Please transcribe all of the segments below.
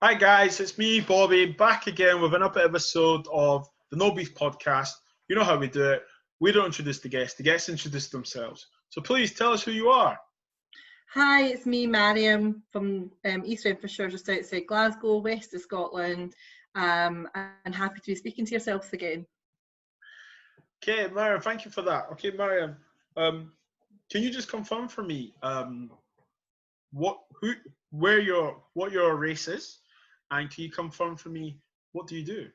Hi guys, it's me, Bobby, back again with another episode of the No Beef Podcast. You know how we do it. We don't introduce the guests introduce themselves. So please tell us who you are. Hi, it's me, Maryam, from East Renfrewshire, just outside Glasgow, west of Scotland, and happy to be speaking to yourselves again. Okay, Maryam, thank you for that. Okay, Maryam, can you just confirm for me what your race is, and can you confirm for me what do you do?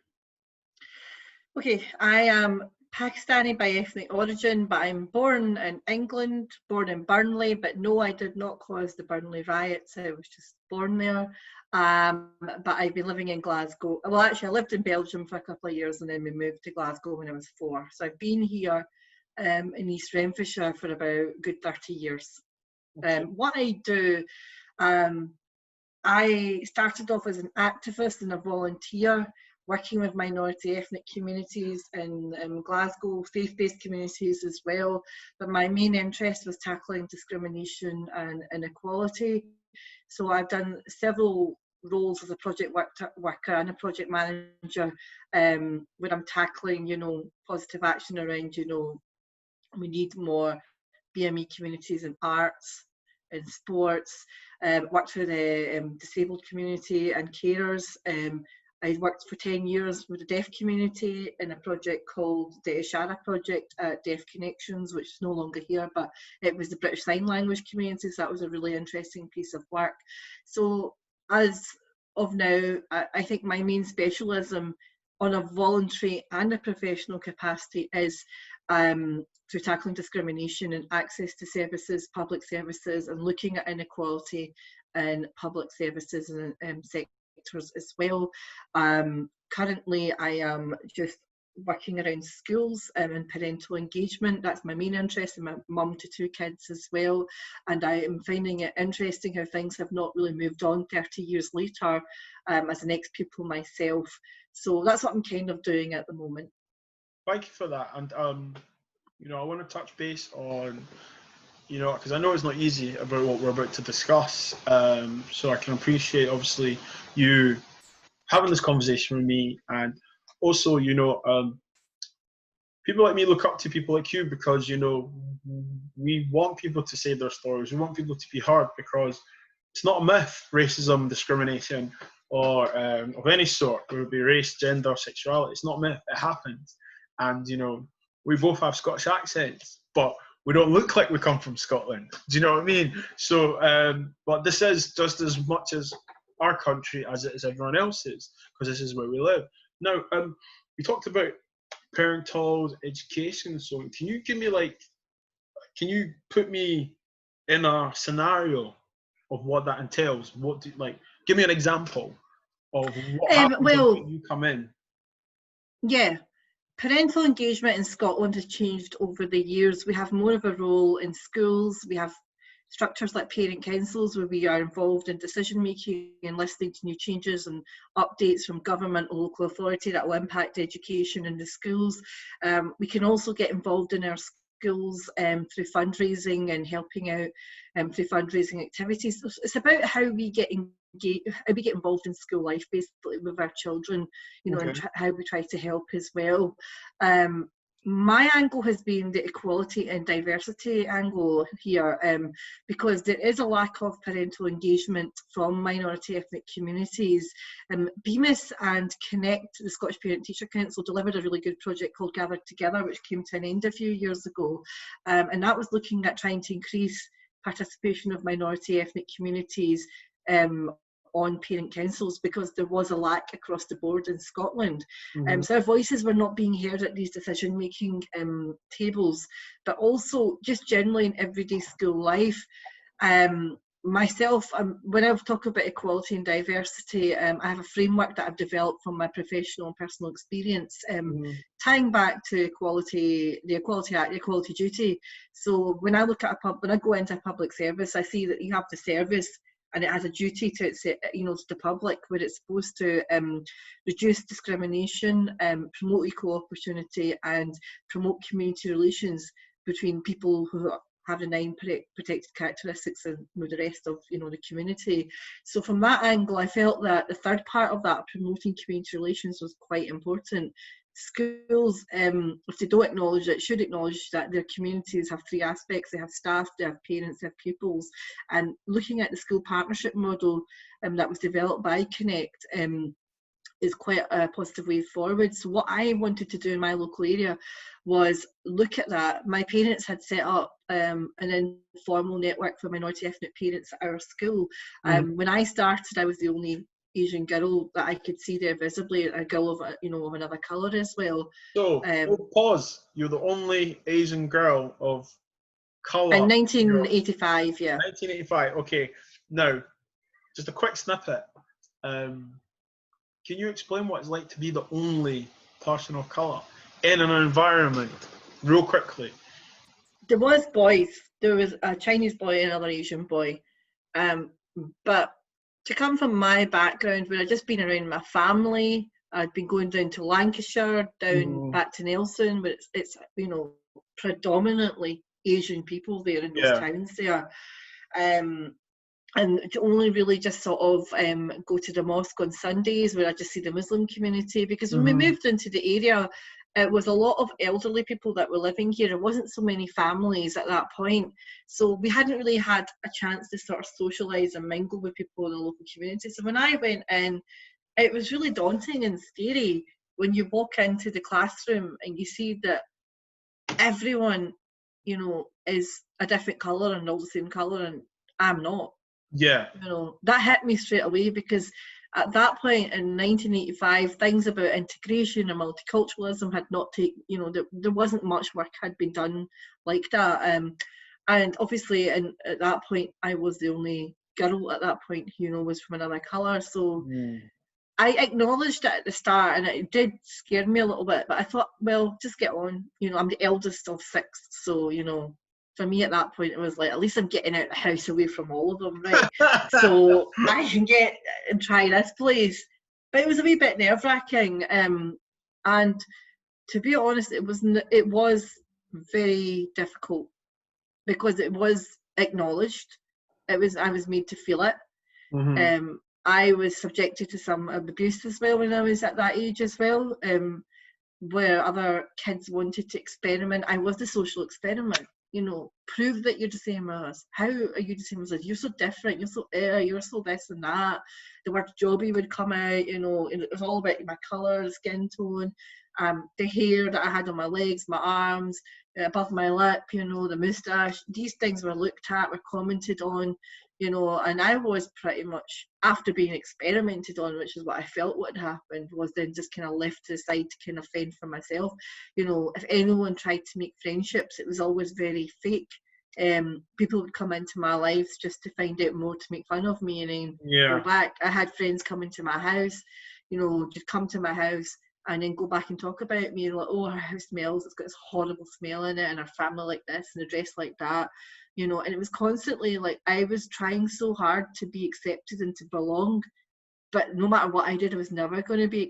Okay, I am Pakistani by ethnic origin, but I'm born in England, born in Burnley, but no, I did not cause the Burnley riots. I was just born there. But I've been living in Glasgow. Well, actually, I lived in Belgium for a couple of years and then we moved to Glasgow when I was 4. So I've been here in East Renfrewshire for about a good 30 years. Okay. What I do, I started off as an activist and a volunteer, working with minority ethnic communities in Glasgow, faith-based communities as well. But my main interest was tackling discrimination and inequality. So I've done several roles as a project worker and a project manager when I'm tackling, positive action around, we need more BME communities in arts, in sports. Worked with the disabled community and carers. I worked for 10 years with the deaf community in a project called the Ishara Project at Deaf Connections, which is no longer here, but it was the British Sign Language community, so that was a really interesting piece of work. So as of now, I think my main specialism on a voluntary and a professional capacity is through tackling discrimination and access to services, public services, and looking at inequality in public services and sectors as well. Currently, I am just working around schools and parental engagement. That's my main interest. I'm a mum to 2 kids as well, and I am finding it interesting how things have not really moved on 30 years later as an ex-pupil myself. So that's what I'm kind of doing at the moment. Thank you for that. And I want to touch base on, because I know it's not easy about what we're about to discuss. So I can appreciate, obviously, you having this conversation with me, and also, people like me look up to people like you because, we want people to say their stories. We want people to be heard because it's not a myth, racism, discrimination, or of any sort, whether it be race, gender, sexuality. It's not a myth. It happens. And, we both have Scottish accents, but we don't look like we come from Scotland. Do you know what I mean? So, but this is just as much as our country as it is everyone else's, because this is where we live. Now, we talked about parental education. So can you give me can you put me in a scenario of what that entails? Give me an example of what happens when you come in. Yeah. Parental engagement in Scotland has changed over the years. We have more of a role in schools. We have structures like parent councils where we are involved in decision making and listening to new changes and updates from government or local authority that will impact education in the schools. We can also get involved in our schools through fundraising and helping out through fundraising activities. It's about how we get involved in school life, basically, with our children, Okay. and how we try to help as well. My angle has been the equality and diversity angle here, because there is a lack of parental engagement from minority ethnic communities. BMIS and Connect, the Scottish Parent Teacher Council, delivered a really good project called Gathered Together, which came to an end a few years ago, and that was looking at trying to increase participation of minority ethnic communities on parent councils, because there was a lack across the board in Scotland. Mm-hmm. So our voices were not being heard at these decision-making tables, but also just generally in everyday school life. Myself, when I talk about equality and diversity, I have a framework that I've developed from my professional and personal experience, tying back to the Equality Act, the Equality Duty. So when I when I go into a public service, I see that you have the service and it has a duty to the public, where it's supposed to reduce discrimination, promote equal opportunity, and promote community relations between people who have the 9 protected characteristics and with the rest of, you know, the community. So from that angle, I felt that the third part of that, promoting community relations, was quite important. Schools, if they don't acknowledge it, should acknowledge that their communities have 3 aspects. They have staff, they have parents, they have pupils. And looking at the school partnership model that was developed by Connect, is quite a positive way forward. So what I wanted to do in my local area was look at that. My parents had set up an informal network for minority ethnic parents at our school. When I started, I was the only Asian girl that I could see there visibly, a girl of, you know, of another colour as well. So, pause. You're the only Asian girl of colour. In 1985, yeah. 1985. Okay. Now, just a quick snippet. Can you explain what it's like to be the only person of colour in an environment, real quickly? There was boys. There was a Chinese boy and another Asian boy. But to come from my background, where I'd just been around my family, I'd been going down to Lancashire, down back to Nelson, where it's you know, predominantly Asian people there in those towns there. And to only really just sort of go to the mosque on Sundays, where I just see the Muslim community, because when we moved into the area, it was a lot of elderly people that were living here. There wasn't so many families at that point, so we hadn't really had a chance to sort of socialise and mingle with people in the local community. So when I went in, it was really daunting and scary when you walk into the classroom and you see that everyone, you know, is a different colour and all the same colour, and I'm not. Yeah. You know, that hit me straight away, because at that point in 1985, things about integration and multiculturalism had not taken, you know, there wasn't much work had been done like that. And obviously, at that point, I was the only girl at that point, you know, was from another colour. So I acknowledged it at the start, and it did scare me a little bit, but I thought, well, just get on. You know, I'm the eldest of 6, so, you know, for me at that point, it was like, at least I'm getting out the house away from all of them, right? So I can get and try this place. But it was a wee bit nerve-wracking. And to be honest, it was very difficult, because it was acknowledged. I was made to feel it. I was subjected to some abuse as well when I was at that age as well, where other kids wanted to experiment. I was the social experiment. You know, prove that you're the same as us. How are you the same as us? You're so different. You're so this and that. The word jobby would come out. You know, and it was all about my colour, skin tone, the hair that I had on my legs, my arms, above my lip. You know, the moustache. These things were looked at, were commented on. You know, and I was pretty much, after being experimented on, which is what I felt would happen, was then just kind of left to the side to kind of fend for myself. You know, if anyone tried to make friendships, it was always very fake. People would come into my lives just to find out more, to make fun of me, and then go back. I had friends come into my house, you know, just come to my house and then go back and talk about me, and like, oh, her house smells, it's got this horrible smell in it, and her family like this, and a dress like that. You know, and it was constantly like, I was trying so hard to be accepted and to belong, but no matter what I did, I was never going to be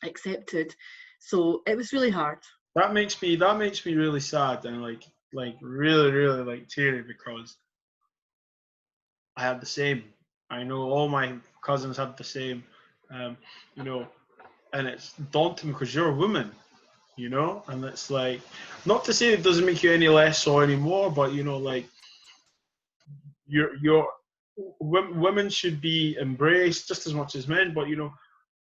accepted. So it was really hard. That makes me really sad, and like really like teary, because I had the same. I know all my cousins had the same. You know, and it's daunting because you're a woman. You know, and it's like, not to say it doesn't make you any less or any more, but you know, like, women should be embraced just as much as men. But you know,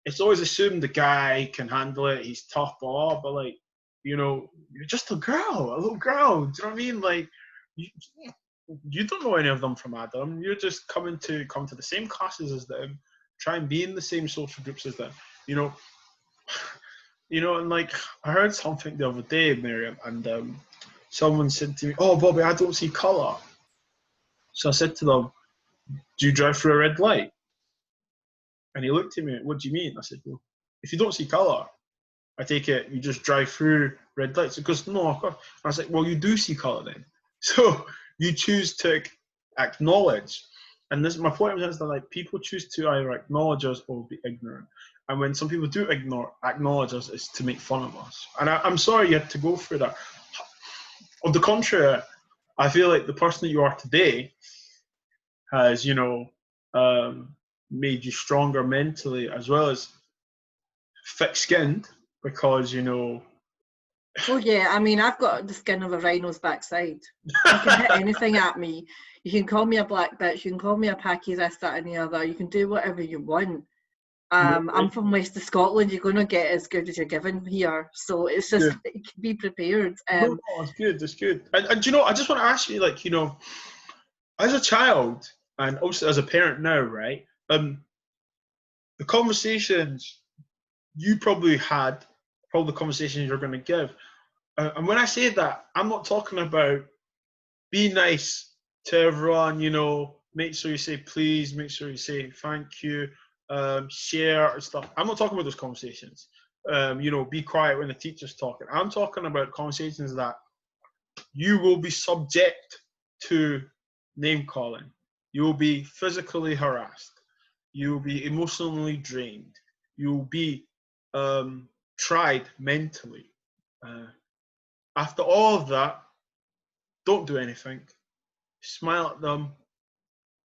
it's always assumed the guy can handle it, he's tough, blah, but like, you know, you're just a little girl. Do you know what I mean? Like, you don't know any of them from Adam. You're just come to the same classes as them, try and be in the same social groups as them. You know. You know, and like, I heard something the other day, Maryam, and someone said to me, "Oh, Bobby, I don't see colour." So I said to them, "Do you drive through a red light?" And he looked at me, "What do you mean?" I said, "Well, if you don't see colour, I take it you just drive through red lights." He goes, "No, of course." I was like, "Well, you do see colour then." So you choose to acknowledge. And this, my point is that, like, people choose to either acknowledge us or be ignorant. And when some people do acknowledge us, it's to make fun of us. And I'm sorry you had to go through that. On the contrary, I feel like the person that you are today has, made you stronger mentally as well as thick-skinned because, Oh yeah, I mean, I've got the skin of a rhino's backside. You can hit anything at me. You can call me a black bitch. You can call me a packy, this, that, and the other. You can do whatever you want. I'm from west of Scotland. You're going to get as good as you're given here. So it's just Good. like, be prepared. No, it's good. It's good. And I just want to ask you, like, as a child and also as a parent now, right? The conversations you probably had, probably the conversations you're going to give. And when I say that, I'm not talking about be nice to everyone, make sure you say please, make sure you say thank you, share and stuff. I'm not talking about those conversations. Be quiet when the teacher's talking. I'm talking about conversations that you will be subject to name calling. You will be physically harassed. You will be emotionally drained. You will be tried mentally. After all of that, don't do anything. Smile at them.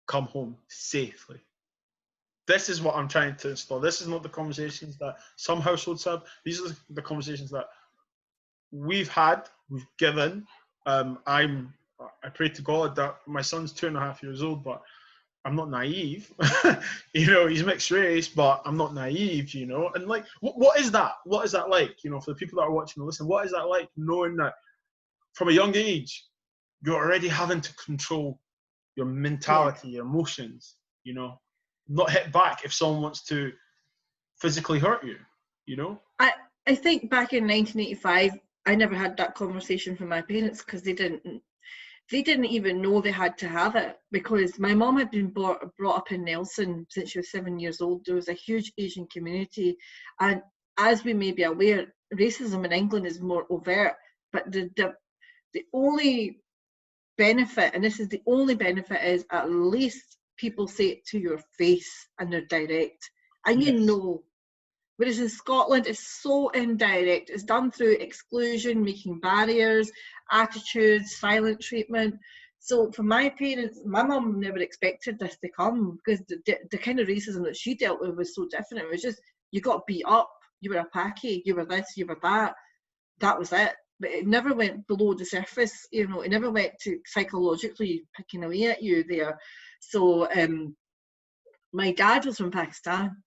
Come home safely. This is what I'm trying to install. This is not the conversations that some households have. These are the conversations that we've had, we've given. I pray to God that my son's 2.5 years old, but I'm not naive. He's mixed race, but I'm not naive, And like, what is that? What is that like? For the people that are watching and listening, what is that like knowing that from a young age, you're already having to control your mentality, your emotions, not hit back if someone wants to physically hurt you. I think back in 1985, I never had that conversation with my parents because they didn't even know they had to have it, because my mom had been brought up in Nelson since she was 7 years old. There was a huge Asian community, and as we may be aware, racism in England is more overt, but the only benefit, and this is the only benefit, is at least people say it to your face and they're direct, and Yes. Whereas in Scotland, it's so indirect. It's done through exclusion, making barriers, attitudes, silent treatment. So for my parents, my mum never expected this to come, because the kind of racism that she dealt with was so different. It was just, you got beat up, you were a packy, you were this, you were that. That was it. But it never went below the surface, it never went to psychologically picking away at you there. So my dad was from Pakistan.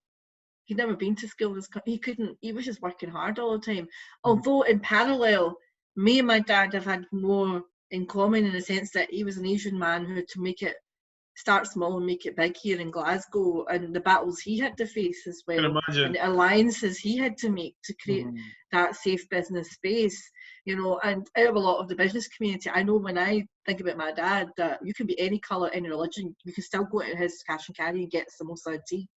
He'd never been to school. He couldn't, he was just working hard all the time. Although in parallel, me and my dad have had more in common, in the sense that he was an Asian man who had to start small and make it big here in Glasgow, and the battles he had to face as I can well, imagine. and the alliances he had to make to create that safe business space. And out of a lot of the business community, I know when I think about my dad, that you can be any colour, any religion, you can still go to his cash and carry and get samosa tea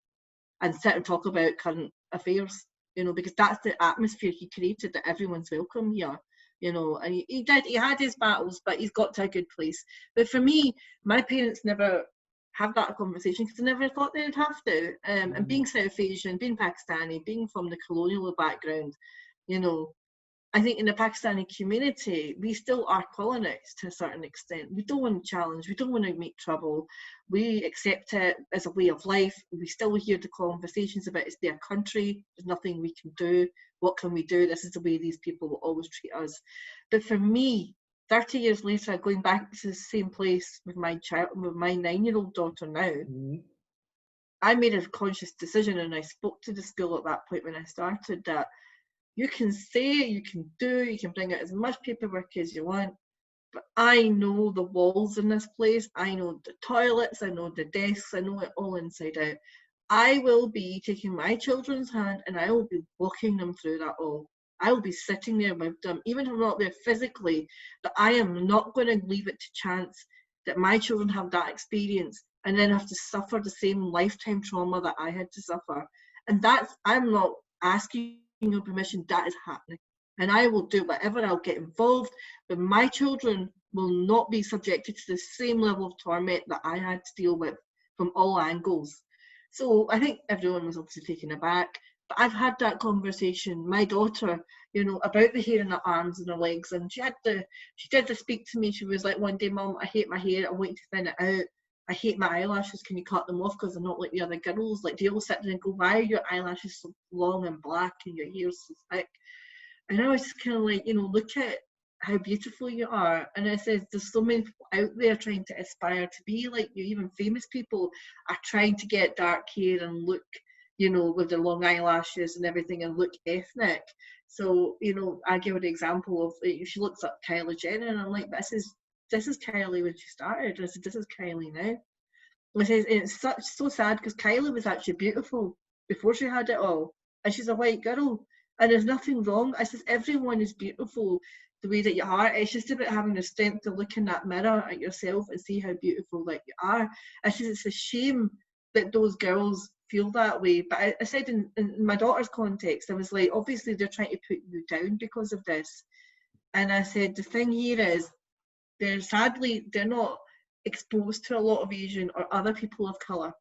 and sit and talk about current affairs, because that's the atmosphere he created, that everyone's welcome here, and he had his battles, but he's got to a good place. But for me, my parents never have that conversation because they never thought they'd have to. And being South Asian, being Pakistani, being from the colonial background, I think in the Pakistani community, we still are colonized to a certain extent. We don't want to challenge, we don't want to make trouble. We accept it as a way of life. We still hear the conversations about it's their country, there's nothing we can do. What can we do? This is the way these people will always treat us. But for me, 30 years later, going back to the same place with my 9-year-old daughter now, I made a conscious decision, and I spoke to the school at that point when I started, that you can say, you can do, you can bring out as much paperwork as you want, but I know the walls in this place, I know the toilets, I know the desks, I know it all inside out. I will be taking my children's hand and I will be walking them through that all. I will be sitting there with them, even if I'm not there physically, but I am not going to leave it to chance that my children have that experience and then have to suffer the same lifetime trauma that I had to suffer. And I'm not asking your permission, that is happening, and I will do whatever, I'll get involved, but my children will not be subjected to the same level of torment that I had to deal with from all angles. So I think everyone was obviously taken aback. But I've had that conversation. My daughter, you know, about the hair in her arms and her legs, and she did to speak to me. She was like, one day, Mum, I hate my hair. I'm waiting to thin it out. I hate my eyelashes. Can you cut them off because they're not like the other girls? Like, they all sit there and go, why are your eyelashes so long and black and your hair's so thick? And I was just kind of like, you know, look at how beautiful you are. And it says there's so many people out there trying to aspire to be like you. Even famous people are trying to get dark hair and look, you know, with their long eyelashes and everything and look ethnic. So, you know, I give an example of, she looks up Kylie Jenner and I'm like, this is Kylie when she started. I said, this is Kylie now. And I says, and it's so sad because Kylie was actually beautiful before she had it all. And she's a white girl. And there's nothing wrong. I says, everyone is beautiful the way that you are. It's just about having the strength to look in that mirror at yourself and see how beautiful that you are. I says, it's a shame that those girls feel that way. But I said in my daughter's context, I was like, obviously they're trying to put you down because of this. And I said, the thing here is, they're not exposed to a lot of Asian or other people of colour.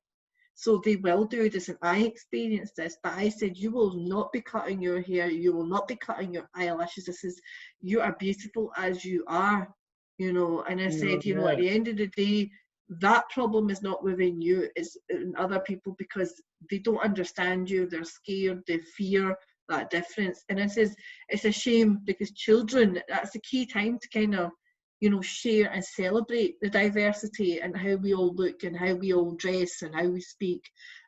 So they will do this, and I experienced this, but I said, you will not be cutting your hair, you will not be cutting your eyelashes. This is, you are beautiful as you are, you know. And I said, you know, at the end of the day, that problem is not within you, it's in other people because they don't understand you, they're scared, they fear that difference. And I says, it's a shame because children, that's the key time to kind of, you know, share and celebrate the diversity and how we all look and how we all dress and how we speak.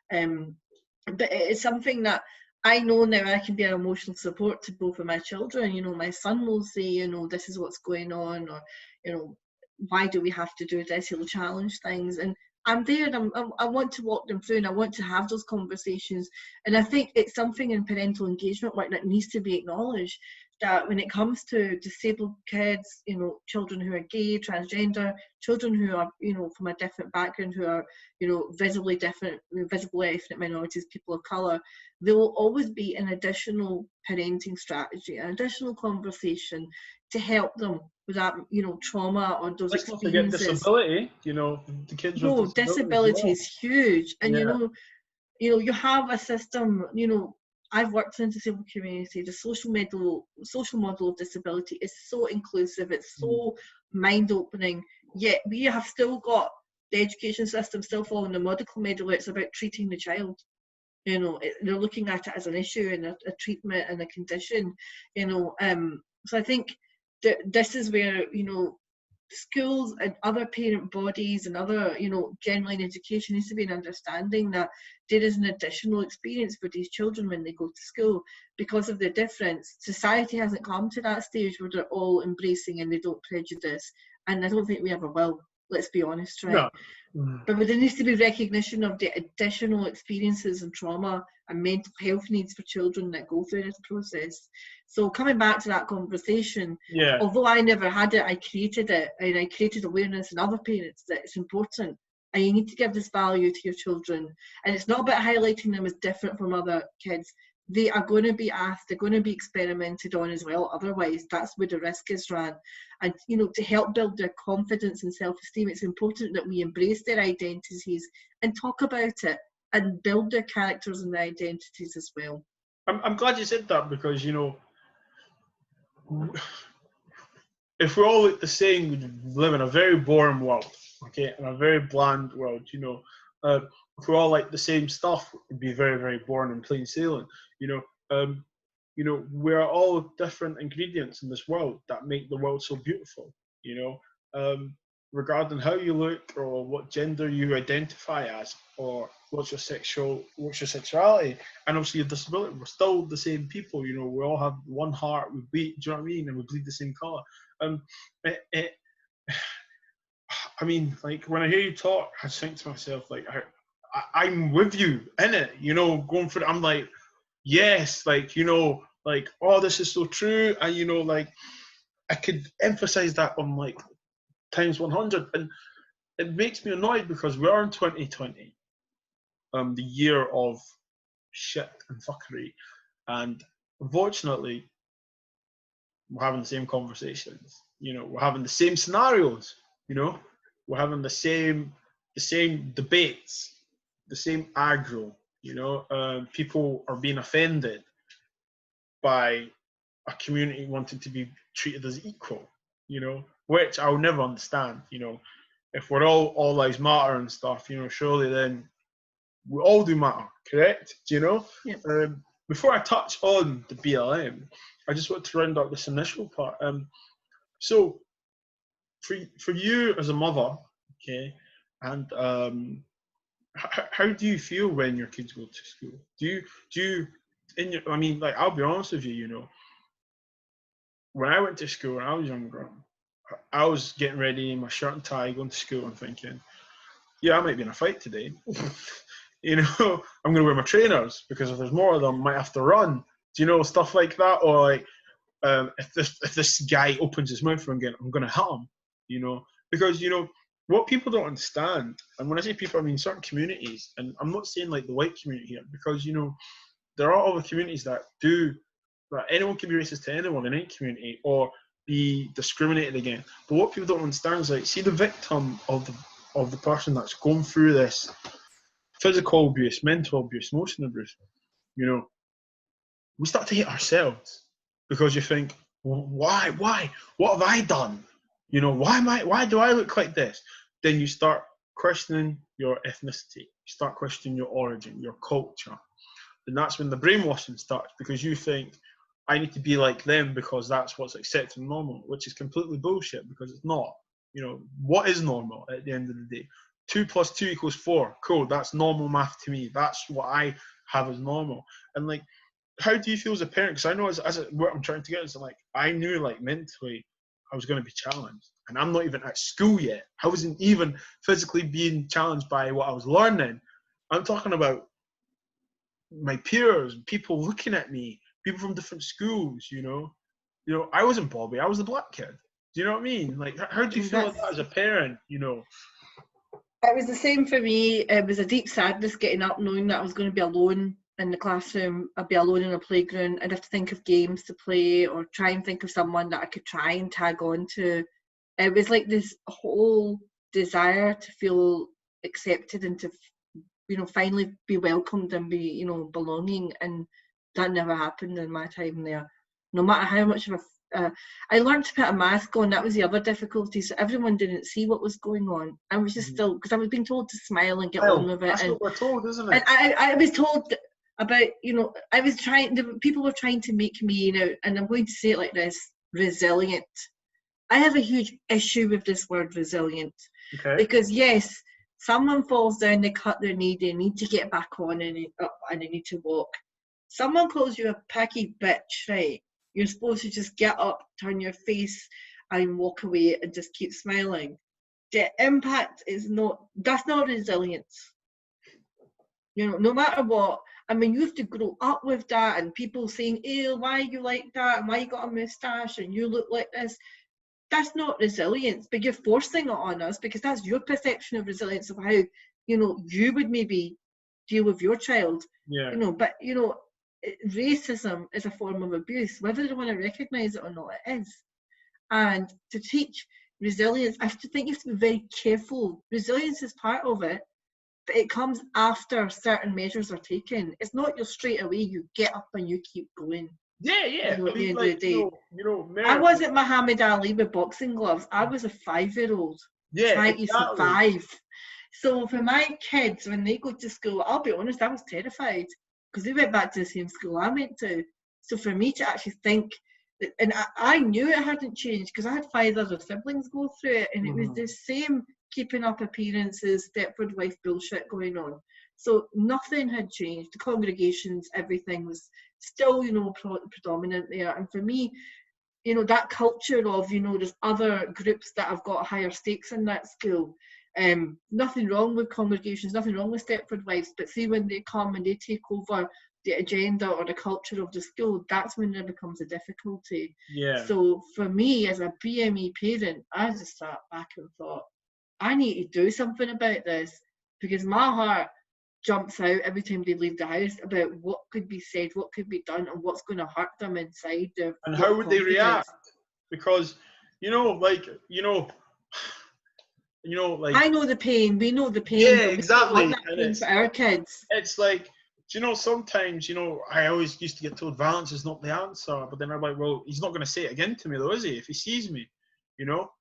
But it's something that I know now I can be an emotional support to both of my children. You know, my son will say, you know, this is what's going on, or, you know, why do we have to do this? He'll challenge things. And I'm there and I want to walk them through and I want to have those conversations. And I think it's something in parental engagement work that needs to be acknowledged, that when it comes to disabled kids, you know, children who are gay, transgender, children who are, you know, from a different background, who are, you know, visibly different, visible ethnic minorities, people of colour, there will always be an additional parenting strategy, an additional conversation to help them with that, you know, trauma or those Let's not forget experiences. disability, you know, the kids with No, disability is huge. And you know, you have a system, you know, I've worked in the disabled community. The social model of disability is so inclusive, it's so mind-opening, yet we have still got the education system still following the medical model. It's about treating the child. You know, they're looking at it as an issue and a treatment and a condition, you know. So I think that this is where, you know, schools and other parent bodies and other, you know, generally in education needs to be an understanding that there is an additional experience for these children when they go to school because of the difference. Society hasn't come to that stage where they're all embracing and they don't prejudice, and I don't think we ever will, let's be honest, right? No. But there needs to be recognition of the additional experiences and trauma and mental health needs for children that go through this process. So coming back to that conversation, although I never had it, I created it, and I created awareness in other parents that it's important and you need to give this value to your children. And it's not about highlighting them as different from other kids. They are going to be asked, they're going to be experimented on as well. Otherwise, that's where the risk is ran. And, you know, to help build their confidence and self-esteem, it's important that we embrace their identities and talk about it and build their characters and their identities as well. I'm glad you said that because, you know, if we all look the same, we'd live in a very boring world, okay, in a very bland world, you know. If we all like the same stuff, it'd be very, very boring and plain sailing, you know. You know, we're all different ingredients in this world that make the world so beautiful, you know. Regarding how you look or what gender you identify as or what's your sexuality and obviously your disability, we're still the same people, you know. We all have one heart, we beat, do you know what I mean, and we bleed the same color. I mean, like when I hear you talk, I just think to myself, like, I'm with you in it, you know, going for it. I'm like, yes, like, you know, like, oh, this is so true. And, you know, like, I could emphasize that on like times 100. And it makes me annoyed because we are in 2020, the year of shit and fuckery. And unfortunately, we're having the same conversations, you know, we're having the same scenarios, you know, we're having the same debates, the same aggro, You know, people are being offended by a community wanting to be treated as equal. You know, which I'll never understand. You know, if we're all lives matter and stuff, you know, surely then we all do matter, correct? Do you know? Yeah. Before I touch on the BLM, I just want to round up this initial part. So for you as a mother, okay, and how do you feel when your kids go to school? Do you in your? I mean, like, I'll be honest with you. You know, when I went to school when I was younger, I was getting ready in my shirt and tie, going to school, and thinking, yeah, I might be in a fight today. You know, I'm going to wear my trainers because if there's more of them, I might have to run. Do you know, stuff like that? Or like, if this guy opens his mouth again, I'm going to hit him. You know, because you know what people don't understand, and when I say people, I mean certain communities, and I'm not saying like the white community here, because you know there are other communities that do that anyone can be racist to anyone in any community or be discriminated against. But what people don't understand is like, see the victim of the person that's going through this physical abuse, mental abuse, emotional abuse, you know, we start to hate ourselves because you think, well, why, what have I done? You know, why do I look like this? Then you start questioning your ethnicity, you start questioning your origin, your culture. And that's when the brainwashing starts because you think, I need to be like them because that's what's accepted and normal, which is completely bullshit because it's not. You know, what is normal at the end of the day? 2 + 2 = 4. Cool, that's normal math to me. That's what I have as normal. And like, how do you feel as a parent? Because I know what I'm trying to get is like, I knew like mentally I was going to be challenged. And I'm not even at school yet. I wasn't even physically being challenged by what I was learning. I'm talking about my peers, people looking at me, people from different schools, you know. You know, I wasn't Bobby, I was the black kid. Do you know what I mean? Like, how do you feel about that as a parent, you know? It was the same for me. It was a deep sadness getting up knowing that I was going to be alone in the classroom. I'd be alone in a playground. I'd have to think of games to play or try and think of someone that I could try and tag on to. It was like this whole desire to feel accepted and to, you know, finally be welcomed and be, you know, belonging. And that never happened in my time there. No matter how much of a I learned to put a mask on. That was the other difficulty. So everyone didn't see what was going on. I was just still, because I was being told to smile and get on with it. That's and, what we're told, isn't it? And I was told about, you know, people were trying to make me, you know, and I'm going to say it like this, resilient. I have a huge issue with this word resilient. Okay. Because yes, someone falls down, they cut their knee, they need to get back on and they need to walk. Someone calls you a picky bitch, right? You're supposed to just get up, turn your face and walk away and just keep smiling. The impact is that's not resilience. You know, no matter what, I mean, you have to grow up with that and people saying, ew, why are you like that? And why you got a moustache and you look like this? That's not resilience, but you're forcing it on us because that's your perception of resilience of how, you know, you would maybe deal with your child. Yeah. You know, but, you know, racism is a form of abuse, whether they want to recognise it or not, it is. And to teach resilience, I think you have to be very careful. Resilience is part of it, but it comes after certain measures are taken. It's not your straight away, you get up and you keep going. Yeah. You know, I mean, like, you know, I wasn't Muhammad Ali with boxing gloves. I was a 5-year-old trying to survive. So for my kids, when they go to school, I'll be honest, I was terrified because they went back to the same school I went to. So for me to actually think, and I knew it hadn't changed because I had 5 other siblings go through it, and it was the same keeping up appearances, Stepford wife bullshit going on. So nothing had changed. The congregations, everything was still, you know, predominant there. And for me, you know, that culture of, you know, there's other groups that have got higher stakes in that school. Nothing wrong with congregations, nothing wrong with Stepford wives, but see when they come and they take over the agenda or the culture of the school, that's when there becomes a difficulty. Yeah. So for me as a BME parent, I just sat back and thought, I need to do something about this because my heart jumps out every time they leave the house about what could be said, what could be done, and what's going to hurt them inside. And how would they react? Because, like, I know the pain. We know the pain. Yeah, but we exactly. don't want that pain for our kids. It's like, Do you know, sometimes, I always used to get told violence is not the answer, but then I'm like, well, he's not going to say it again to me, though, is he? If he sees me, you know?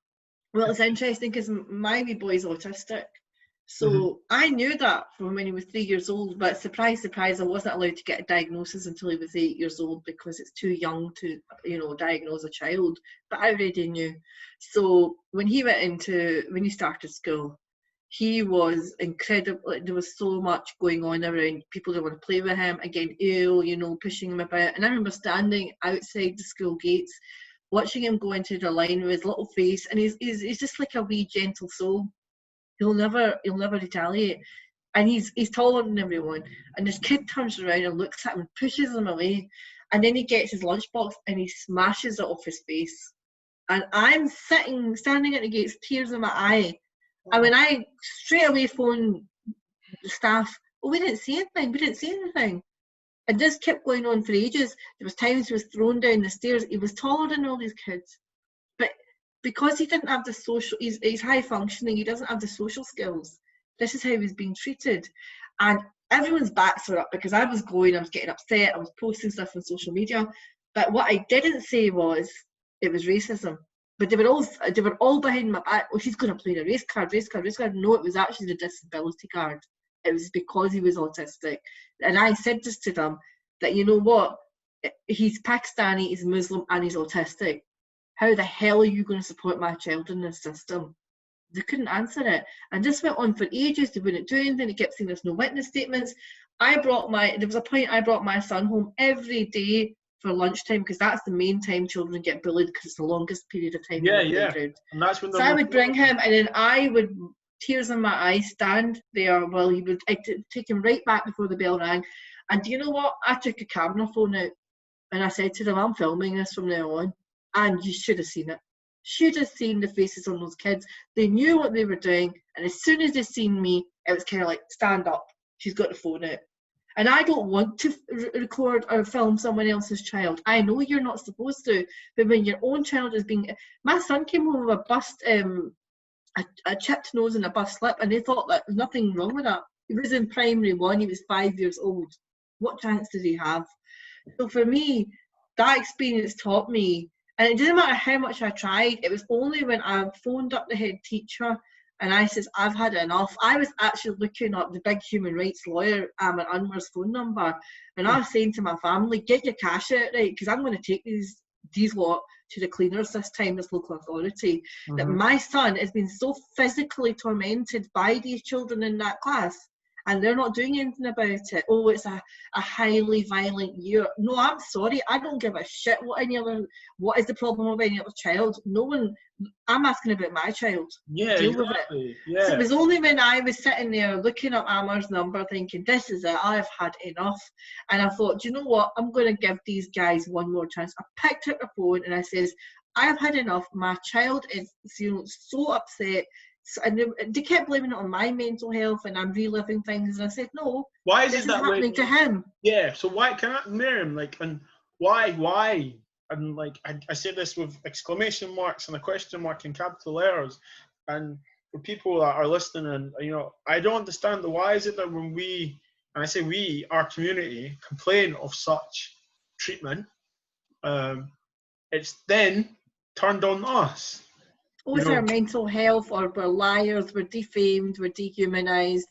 Well, it's interesting because my wee boy's autistic. Mm-hmm. So I knew that from when he was 3 years old, but surprise, surprise, I wasn't allowed to get a diagnosis until he was 8 years old because it's too young to, diagnose a child. But I already knew. So when he started school, he was incredible. Like, there was so much going on around. People didn't want to play with him, again, ill, pushing him about. And I remember standing outside the school gates, watching him go into the line with his little face, and he's just like a wee gentle soul. He'll never retaliate, and he's taller than everyone. And this kid turns around and looks at him and pushes him away, and then he gets his lunchbox and he smashes it off his face. And I'm standing at the gates, tears in my eye. And when I straight away phoned the staff, we didn't see anything. We didn't see anything. And this kept going on for ages. There was times he was thrown down the stairs. He was taller than all these kids. But because he didn't have the social, he's high functioning, he doesn't have the social skills. This is how he was being treated. And everyone's backs were up because I was getting upset, I was posting stuff on social media. But what I didn't say was it was racism. But they were all behind my back. Oh, she's going to play the race card. No, it was actually the disability card. It was because he was autistic. And I said this to them, that you know what? He's Pakistani, he's Muslim, and he's autistic. How the hell are you going to support my child in this system? They couldn't answer it. And this went on for ages. They wouldn't do anything. They kept saying there's no witness statements. There was a point I brought my son home every day for lunchtime, because that's the main time children get bullied, because it's the longest period of time. Yeah. And that's when so I would bring him, and then I would, tears in my eyes, stand there while I'd take him right back before the bell rang. And do you know what? I took a camera phone out and I said to them, I'm filming this from now on. And you should have seen it. Should have seen the faces on those kids. They knew what they were doing. And as soon as they seen me, it was kind of like, stand up. She's got the phone out. And I don't want to record or film someone else's child. I know you're not supposed to. But when your own child is being... My son came home with a bust, a chipped nose and a bust lip, and they thought that there was nothing wrong with that. He was in primary 1. He was 5 years old. What chance did he have? So for me, that experience taught me, and it didn't matter how much I tried, it was only when I phoned up the head teacher and I says, I've had enough. I was actually looking up the big human rights lawyer, Amar Anwar's phone number, and I was saying to my family, get your cash out, right, because I'm going to take these lot to the cleaners this time, this local authority. That my son has been so physically tormented by these children in that class, and they're not doing anything about it. Oh, it's a highly violent year. No, I'm sorry. I don't give a shit what is the problem with any other child. No one, I'm asking about my child. Yeah, Deal exactly. with it. Yeah. So it was only when I was sitting there looking up Amar's number thinking, this is it, I've had enough. And I thought, do you know what? I'm going to give these guys one more chance. I picked up the phone and I says, I've had enough. My child is so upset. And they kept blaming it on my mental health, and I'm reliving things. And I said, no, why is this it that happening way? to him? Yeah. So why can I, Maryam, and why? And I say this with exclamation marks and a question mark in capital letters. And for people that are listening, and I don't understand why is it that when we, and I say we, our community, complain of such treatment, it's then turned on us. With our mental health, or we're liars, we're defamed, we're dehumanized,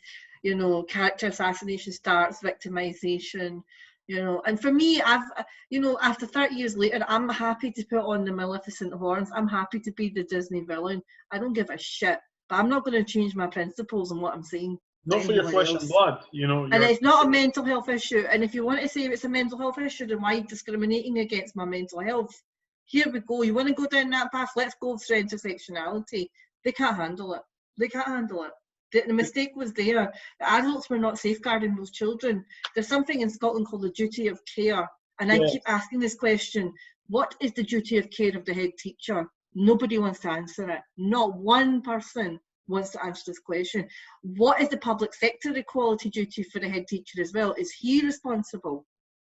character assassination starts, victimization, and for me, after 30 years later, I'm happy to put on the Maleficent horns. I'm happy to be the Disney villain. I don't give a shit, but I'm not going to change my principles and what I'm saying. Not for your flesh and blood, And it's not a mental health issue. And if you want to say it's a mental health issue, then why are you discriminating against my mental health? Here we go. You want to go down that path? Let's go through intersectionality. They can't handle it. The mistake was there. The adults were not safeguarding those children. There's something in Scotland called the duty of care. And I keep asking this question, what is the duty of care of the head teacher? Nobody wants to answer it. Not one person wants to answer this question. What is the public sector equality duty for the head teacher as well? Is he responsible?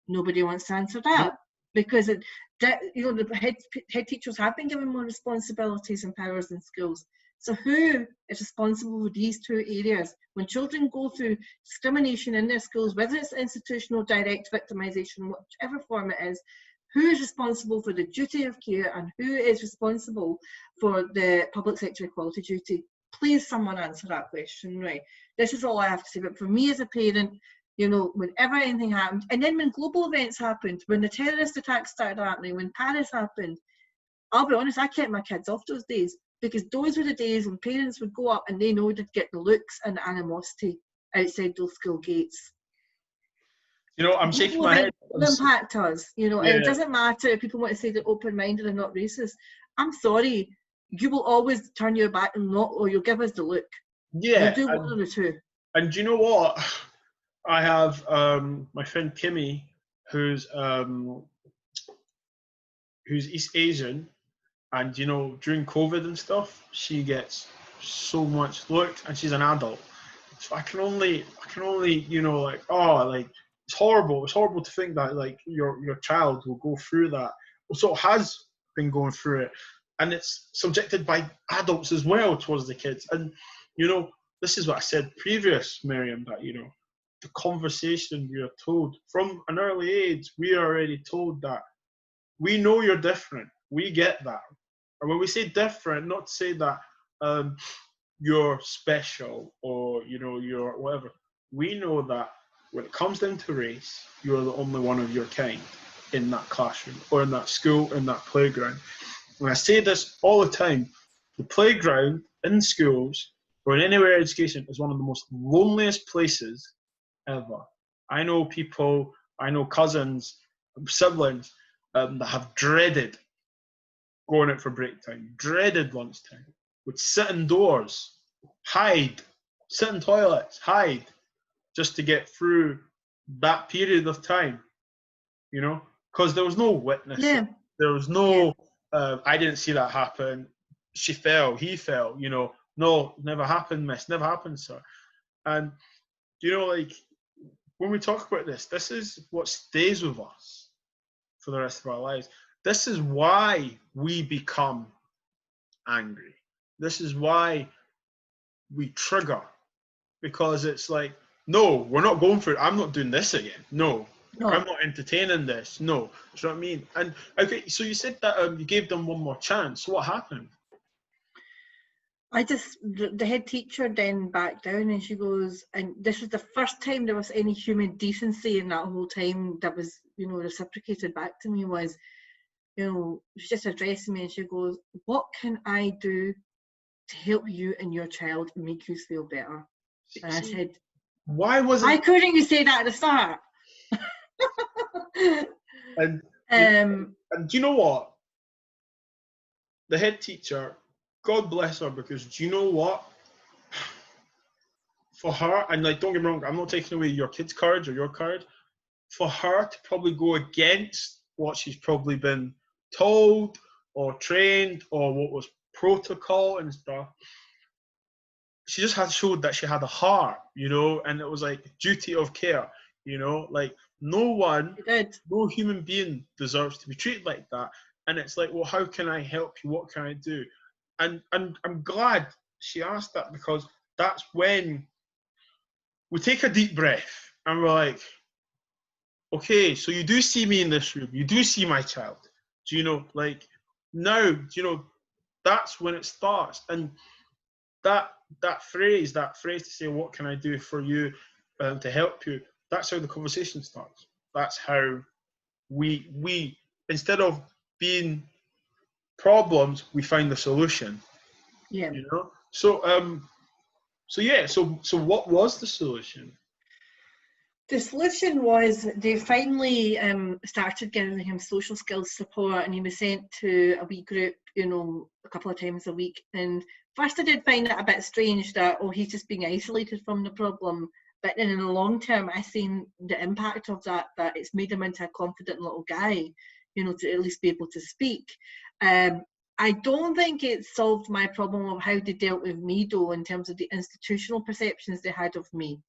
Nobody wants to answer that. Because the head teachers have been given more responsibilities and powers in schools. So who is responsible for these two areas? When children go through discrimination in their schools, whether it's institutional, direct victimisation, whichever form it is, who is responsible for the duty of care and who is responsible for the public sector equality duty? Please someone answer that question, right? This is all I have to say. But for me as a parent, you know, whenever anything happened, and then when global events happened, when the terrorist attacks started happening, when Paris happened, I'll be honest, I kept my kids off those days, because those were the days when parents would go up and they know they'd get the looks and the animosity outside those school gates. You know, I'm shaking Global my head. events will impact us, you know, and Yeah. it doesn't matter if people want to say they're open-minded and not racist. I'm sorry, you will always turn your back and not, or you'll give us the look. Yeah. You'll do one of the two. And do you know what? I have my friend Kimmy, who's East Asian, and you know, during COVID and stuff, she gets so much looked, and she's an adult. So I can only, you know, like, oh, like it's horrible. It's horrible to think that like your child will go through that. So it has been going through it, and it's subjected by adults as well towards the kids. And you know, this is what I said previous, Maryam, that you know, the conversation we are told from an early age, we are already told that we know you're different. We get that. And when we say different, not to say that you're special or you know you're whatever. We know that when it comes down to race, you're the only one of your kind in that classroom or in that school, in that playground. And I say this all the time, the playground in schools or in anywhere education is one of the most loneliest places ever. I know people, I know cousins, siblings that have dreaded going out for break time, dreaded lunchtime, would sit indoors, hide, sit in toilets, hide, just to get through that period of time, you know, because there was no witness. Yeah. There was no, I didn't see that happen. She fell, he fell, you know, no, never happened, miss, never happened, sir. And, you know, like, when we talk about this, this is what stays with us for the rest of our lives. This is why we become angry. This is why we trigger, because it's like, no, we're not going for it. I'm not doing this again. No, I'm not entertaining this. No, do you know what I mean? And okay, so you said that you gave them one more chance. So what happened? The head teacher then backed down, and she goes, and this was the first time there was any human decency in that whole time that was, you know, reciprocated back to me, was, you know, she's just addressing me and she goes, what can I do to help you and your child and make you feel better? And I said, why wasn't, why couldn't you say that at the start? and do you know what? The head teacher, God bless her, because do you know what? For her, and like, don't get me wrong, I'm not taking away your kid's courage or your courage. For her to probably go against what she's probably been told or trained or what was protocol and stuff, she just had showed that she had a heart, you know, and it was like duty of care, you know, like no human being deserves to be treated like that. And it's like, well, how can I help you? What can I do? And I'm glad she asked that, because that's when we take a deep breath and we're like, okay, so you do see me in this room. You do see my child. Do you know, like, now, you know, that's when it starts. And that phrase to say, what can I do for you to help you, that's how the conversation starts. That's how we instead of being problems, we find the solution. Yeah. You know? So so what was the solution? The solution was they finally started giving him social skills support, and he was sent to a wee group, you know, a couple of times a week. And first I did find it a bit strange that, oh, he's just being isolated from the problem. But then in the long term, I seen the impact of that it's made him into a confident little guy, you know, to at least be able to speak. I don't think it solved my problem of how they dealt with me, though, in terms of the institutional perceptions they had of me.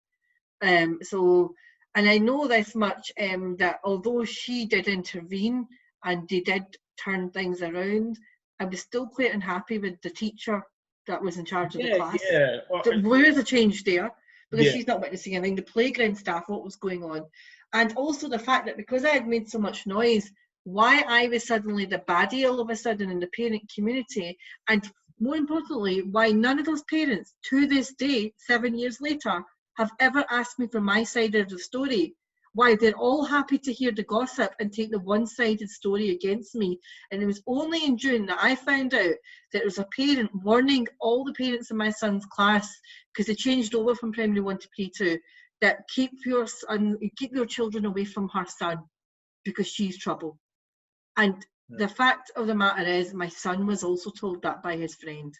And I know this much, that although she did intervene and they did turn things around, I was still quite unhappy with the teacher that was in charge of the Yeah, class. yeah. Where's the change there? Because Yeah. she's not witnessing anything. The playground staff, what was going on? And also the fact that because I had made so much noise, why I was suddenly the baddie all of a sudden in the parent community, and more importantly, why none of those parents to this day, 7 years later, have ever asked me for my side of the story. Why they're all happy to hear the gossip and take the one-sided story against me. And it was only in June that I found out that there was a parent warning all the parents in my son's class, because they changed over from primary 1 to P2, that keep your children away from her son because she's trouble. And the fact of the matter is, my son was also told that by his friend,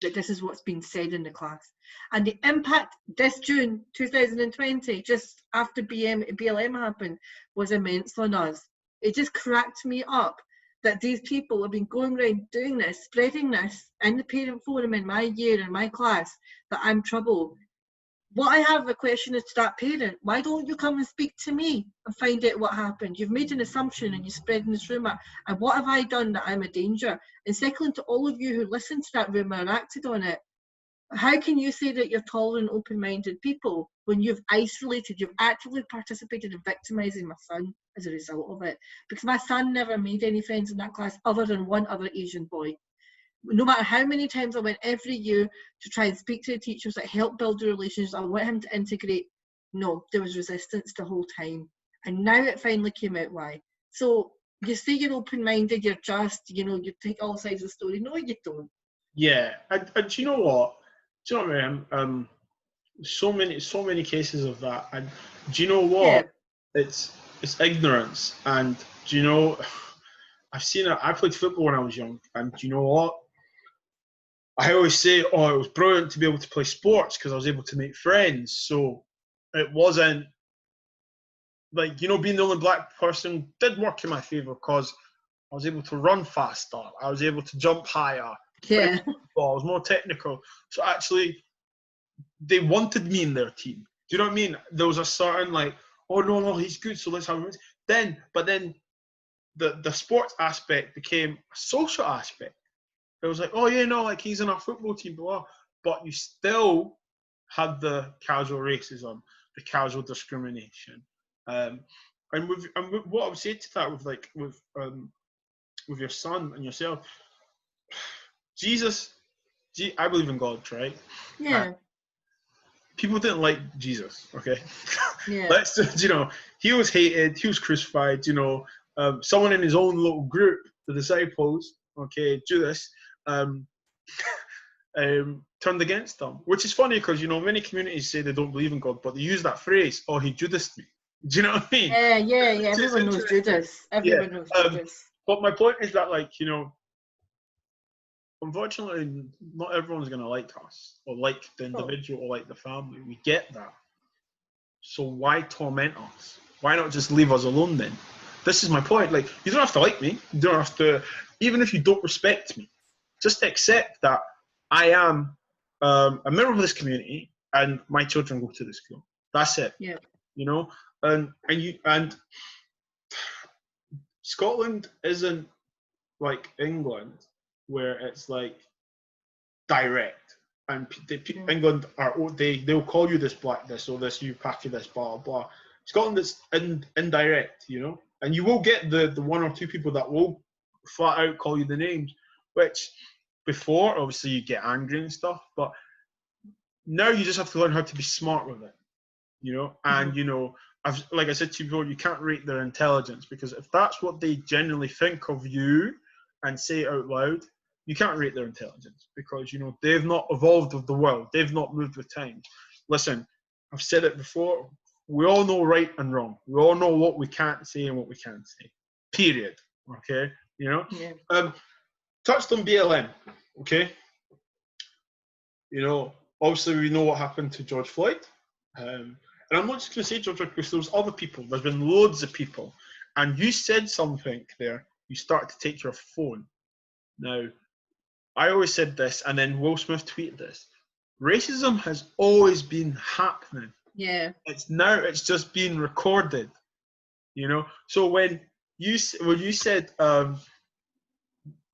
that this is what's been said in the class. And the impact this June 2020, just after BLM happened, was immense on us. It just cracked me up that these people have been going around doing this, spreading this in the parent forum in my year, in my class, that I'm trouble. What I have a question is to that parent: why don't you come and speak to me and find out what happened? You've made an assumption and you're spreading this rumour. And what have I done that I'm a danger? And secondly, to all of you who listened to that rumour and acted on it, how can you say that you're tolerant, open-minded people when you've actively participated in victimising my son as a result of it? Because my son never made any friends in that class other than one other Asian boy. No matter how many times I went every year to try and speak to the teachers that help build the relationships, I want him to integrate. No, there was resistance the whole time. And now it finally came out why. So you say you're open-minded, you're just, you take all sides of the story. No, you don't. Yeah, and do you know what? Do you know what, Miriam? So many cases of that. And do you know what? Yeah. It's ignorance. And do you know? I've seen it. I played football when I was young, and do you know what? I always say, oh, it was brilliant to be able to play sports because I was able to make friends. So it wasn't like, being the only black person did work in my favour because I was able to run faster. I was able to jump higher. Yeah. I was more technical. So actually, they wanted me in their team. Do you know what I mean? There was a certain like, oh no, he's good, so let's have him. Then the sports aspect became a social aspect. It was like, oh yeah, no, like he's in our football team, blah. But you still had the casual racism, the casual discrimination, and what I would say to that with your son and yourself, Jesus, I believe in God, right? Yeah. People didn't like Jesus, okay? Yeah. Let's just, he was hated, he was crucified, someone in his own little group, the disciples, okay, Judas, turned against them, which is funny because, many communities say they don't believe in God, but they use that phrase, oh, he Judased me. Do you know what I mean? Yeah. Everyone knows Judas. Everyone knows Judas. But my point is that, unfortunately, not everyone's going to like us or like the individual or like the family. We get that. So why torment us? Why not just leave us alone then? This is my point. Like, you don't have to like me. You don't have to, even if you don't respect me, just accept that I am a member of this community and my children go to the school. That's it. Yeah. And Scotland isn't like England where it's like direct. And England they'll call you this black this or this you packy this blah blah. Scotland is indirect, and you will get the one or two people that will flat out call you the names, which before obviously you get angry and stuff, but now you just have to learn how to be smart with it, and like I said to you before, you can't rate their intelligence, because if that's what they genuinely think of you and say it out loud, you can't rate their intelligence, because they've not evolved with the world, they've not moved with time. Listen, I've said it before, we all know right and wrong, we all know what we can't say and what we can say, period. Okay, touched on BLM, okay, obviously we know what happened to George Floyd, and I'm not just going to say George Floyd, because there's other people, there's been loads of people, and you said something there, you start to take your phone. Now, I always said this, and then Will Smith tweeted this. Racism has always been happening. Yeah. It's just being recorded. So when you said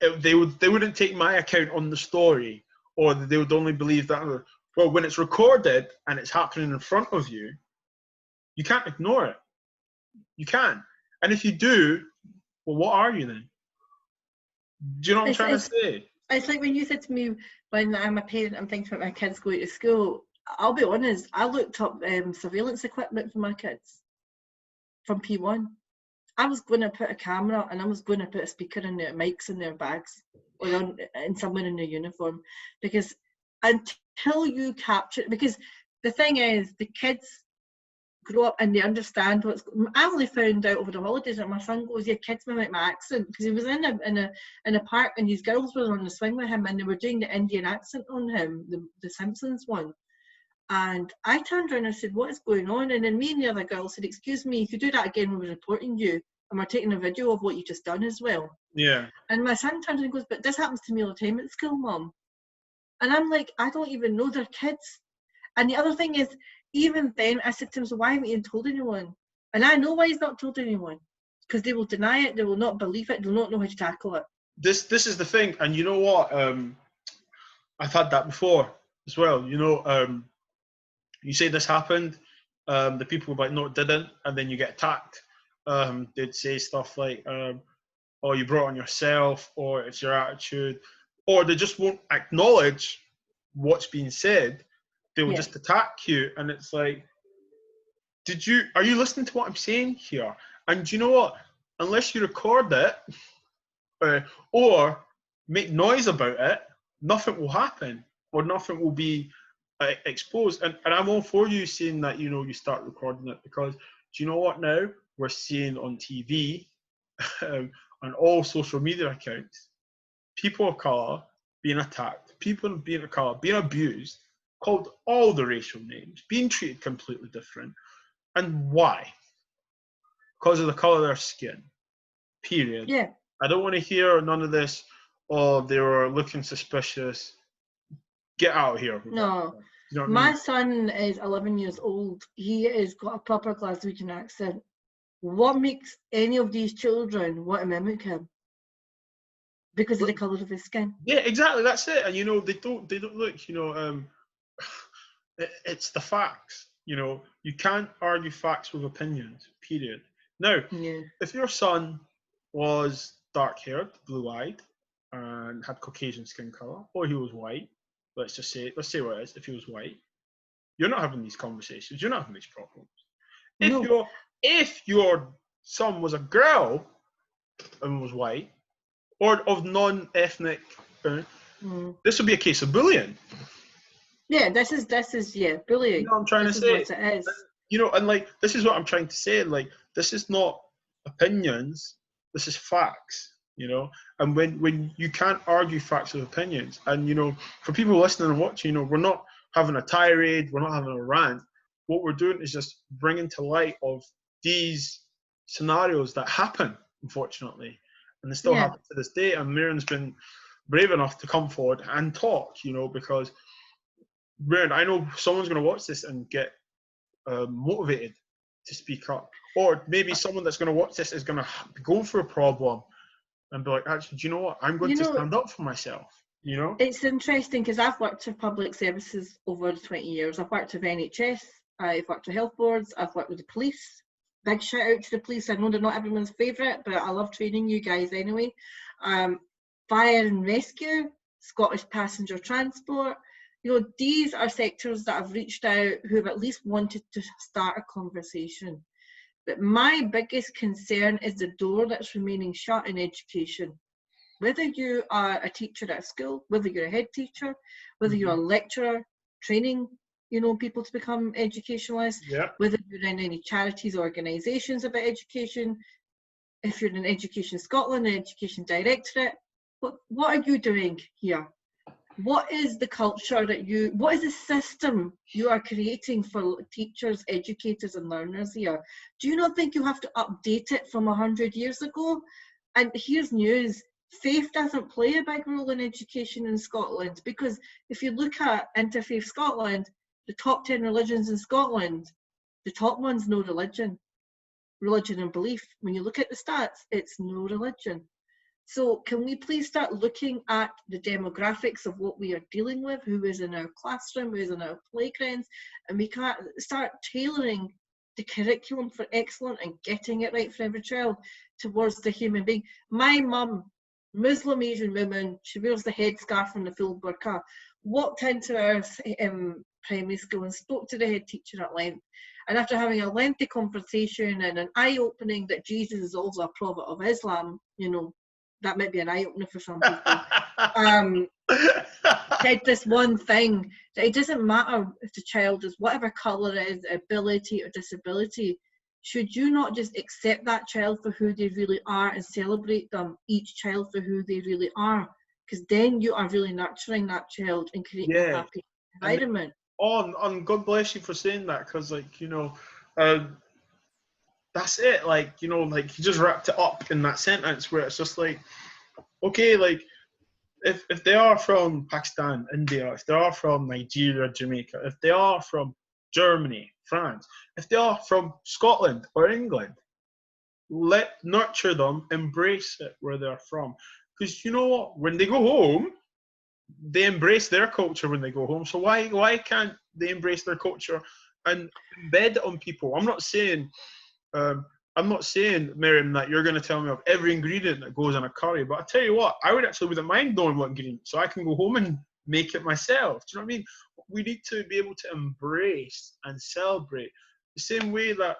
they wouldn't take my account on the story, or they would only believe that. Well, when it's recorded and it's happening in front of you, you can't ignore it. You can't. And if you do, well, what are you then? Do you know what I'm trying to say? It's like when you said to me, when I'm a parent, I'm thinking about my kids going to school. I'll be honest, I looked up surveillance equipment for my kids from P1. I was going to put a camera and I was going to put a speaker in their mics in their bags or in somewhere in their uniform, because until you capture it, because the thing is, the kids grow up and they understand what's. I only found out over the holidays that my son goes, "Yeah, kids mimic my accent," because he was in a park and these girls were on the swing with him and they were doing the Indian accent on him, the Simpsons one. And I turned around and I said, "What is going on?" And then me and the other girl said, "Excuse me, if you do that again, we're reporting you and we're taking a video of what you just done as well." Yeah. And my son turns and goes, "But this happens to me all the time at school, Mum." And I'm like, I don't even know, they're kids. And the other thing is, even then, I said to him, "So why haven't you told anyone?" And I know why he's not told anyone. Because they will deny it, they will not believe it, they'll not know how to tackle it. This is the thing, and you know what? I've had that before as well. You say this happened, the people were like, "No, it didn't," and then you get attacked. They'd say stuff like, "Oh, you brought it on yourself," or "It's your attitude," or they just won't acknowledge what's being said. They will just attack you, and it's like, are you listening to what I'm saying here? And you know what? Unless you record it or make noise about it, nothing will happen, or nothing will be exposed. And I'm all for you saying that, you start recording it, because do you know what now? We're seeing on TV, on all social media accounts, people of colour being attacked, people being of colour being abused, called all the racial names, being treated completely different. And why? Because of the colour of their skin. Period. Yeah. I don't want to hear none of this, "Oh, they were looking suspicious." Get out of here. No. You know what My I mean? son is 11 years old. He has got a proper Glaswegian accent. What makes any of these children want to mimic him? Because of the colour of his skin. Yeah, exactly. That's it. And they don't look. It's the facts. You can't argue facts with opinions. Period. Now, if your son was dark-haired, blue-eyed, and had Caucasian skin color, or he was white, let's say what it is. If he was white, you're not having these conversations. You're not having these problems. No. If your son was a girl and was white, or of non-ethnic, this would be a case of bullying. Yeah, this is bullying. You know what I'm trying to say? What it is. And this is what I'm trying to say. Like, this is not opinions. This is facts. And when you can't argue facts with opinions, and for people listening and watching, we're not having a tirade, we're not having a rant. What we're doing is just bringing to light of these scenarios that happen, unfortunately, and they still happen to this day. And Maryam's been brave enough to come forward and talk, because Maryam, I know someone's going to watch this and get motivated to speak up, or maybe someone that's going to watch this is going to go through a problem and be like, "Actually, do you know what? I'm going to stand up for myself." It's interesting because I've worked with public services over 20 years. I've worked with NHS, I've worked with health boards, I've worked with the police. Big shout out to the police. I know they're not everyone's favourite, but I love training you guys anyway. Fire and rescue, Scottish passenger transport. These are sectors that have reached out, who have at least wanted to start a conversation. But my biggest concern is the door that's remaining shut in education. Whether you are a teacher at a school, whether you're a head teacher, whether you're a lecturer training, people to become educationalists, whether you're in any charities or organisations about education, if you're in Education Scotland, an Education Directorate, what are you doing here? What is the culture what is the system you are creating for teachers, educators and learners here? Do you not think you have to update it from 100 years ago? And here's news, faith doesn't play a big role in education in Scotland, because if you look at Interfaith Scotland, the top 10 religions in Scotland, the top one's no religion and belief. When you look at the stats, it's no religion. So can we please start looking at the demographics of what we are dealing with, who is in our classroom, who is in our playgrounds, and we can start tailoring the curriculum for excellence and getting it right for every child towards the human being. My mum, Muslim Asian woman, she wears the headscarf and the full burqa, walked into our primary school and spoke to the head teacher at length. And after having a lengthy conversation and an eye-opening that Jesus is also a prophet of Islam, you know, that might be an eye-opener for some people, said this one thing, that it doesn't matter if the child is whatever colour it is, ability or disability, should you not just accept that child for who they really are and celebrate them, each child for who they really are? Because then you are really nurturing that child and creating a happy environment. And God bless you for saying that, because, like, you know, that's it. Like, you know, like, you just wrapped it up in that sentence where it's just like, okay, like, if they are from Pakistan, India, if they are from Nigeria, Jamaica, if they are from Germany, France, if they are from Scotland or England, nurture them, embrace it where they're from. Because you know what? When they go home, they embrace their culture when they go home. So why can't they embrace their culture and embed it on people? I'm not saying, Maryam, that you're going to tell me of every ingredient that goes in a curry, but I tell you what, I wouldn't mind knowing what ingredient, so I can go home and make it myself. Do you know what I mean? We need to be able to embrace and celebrate the same way that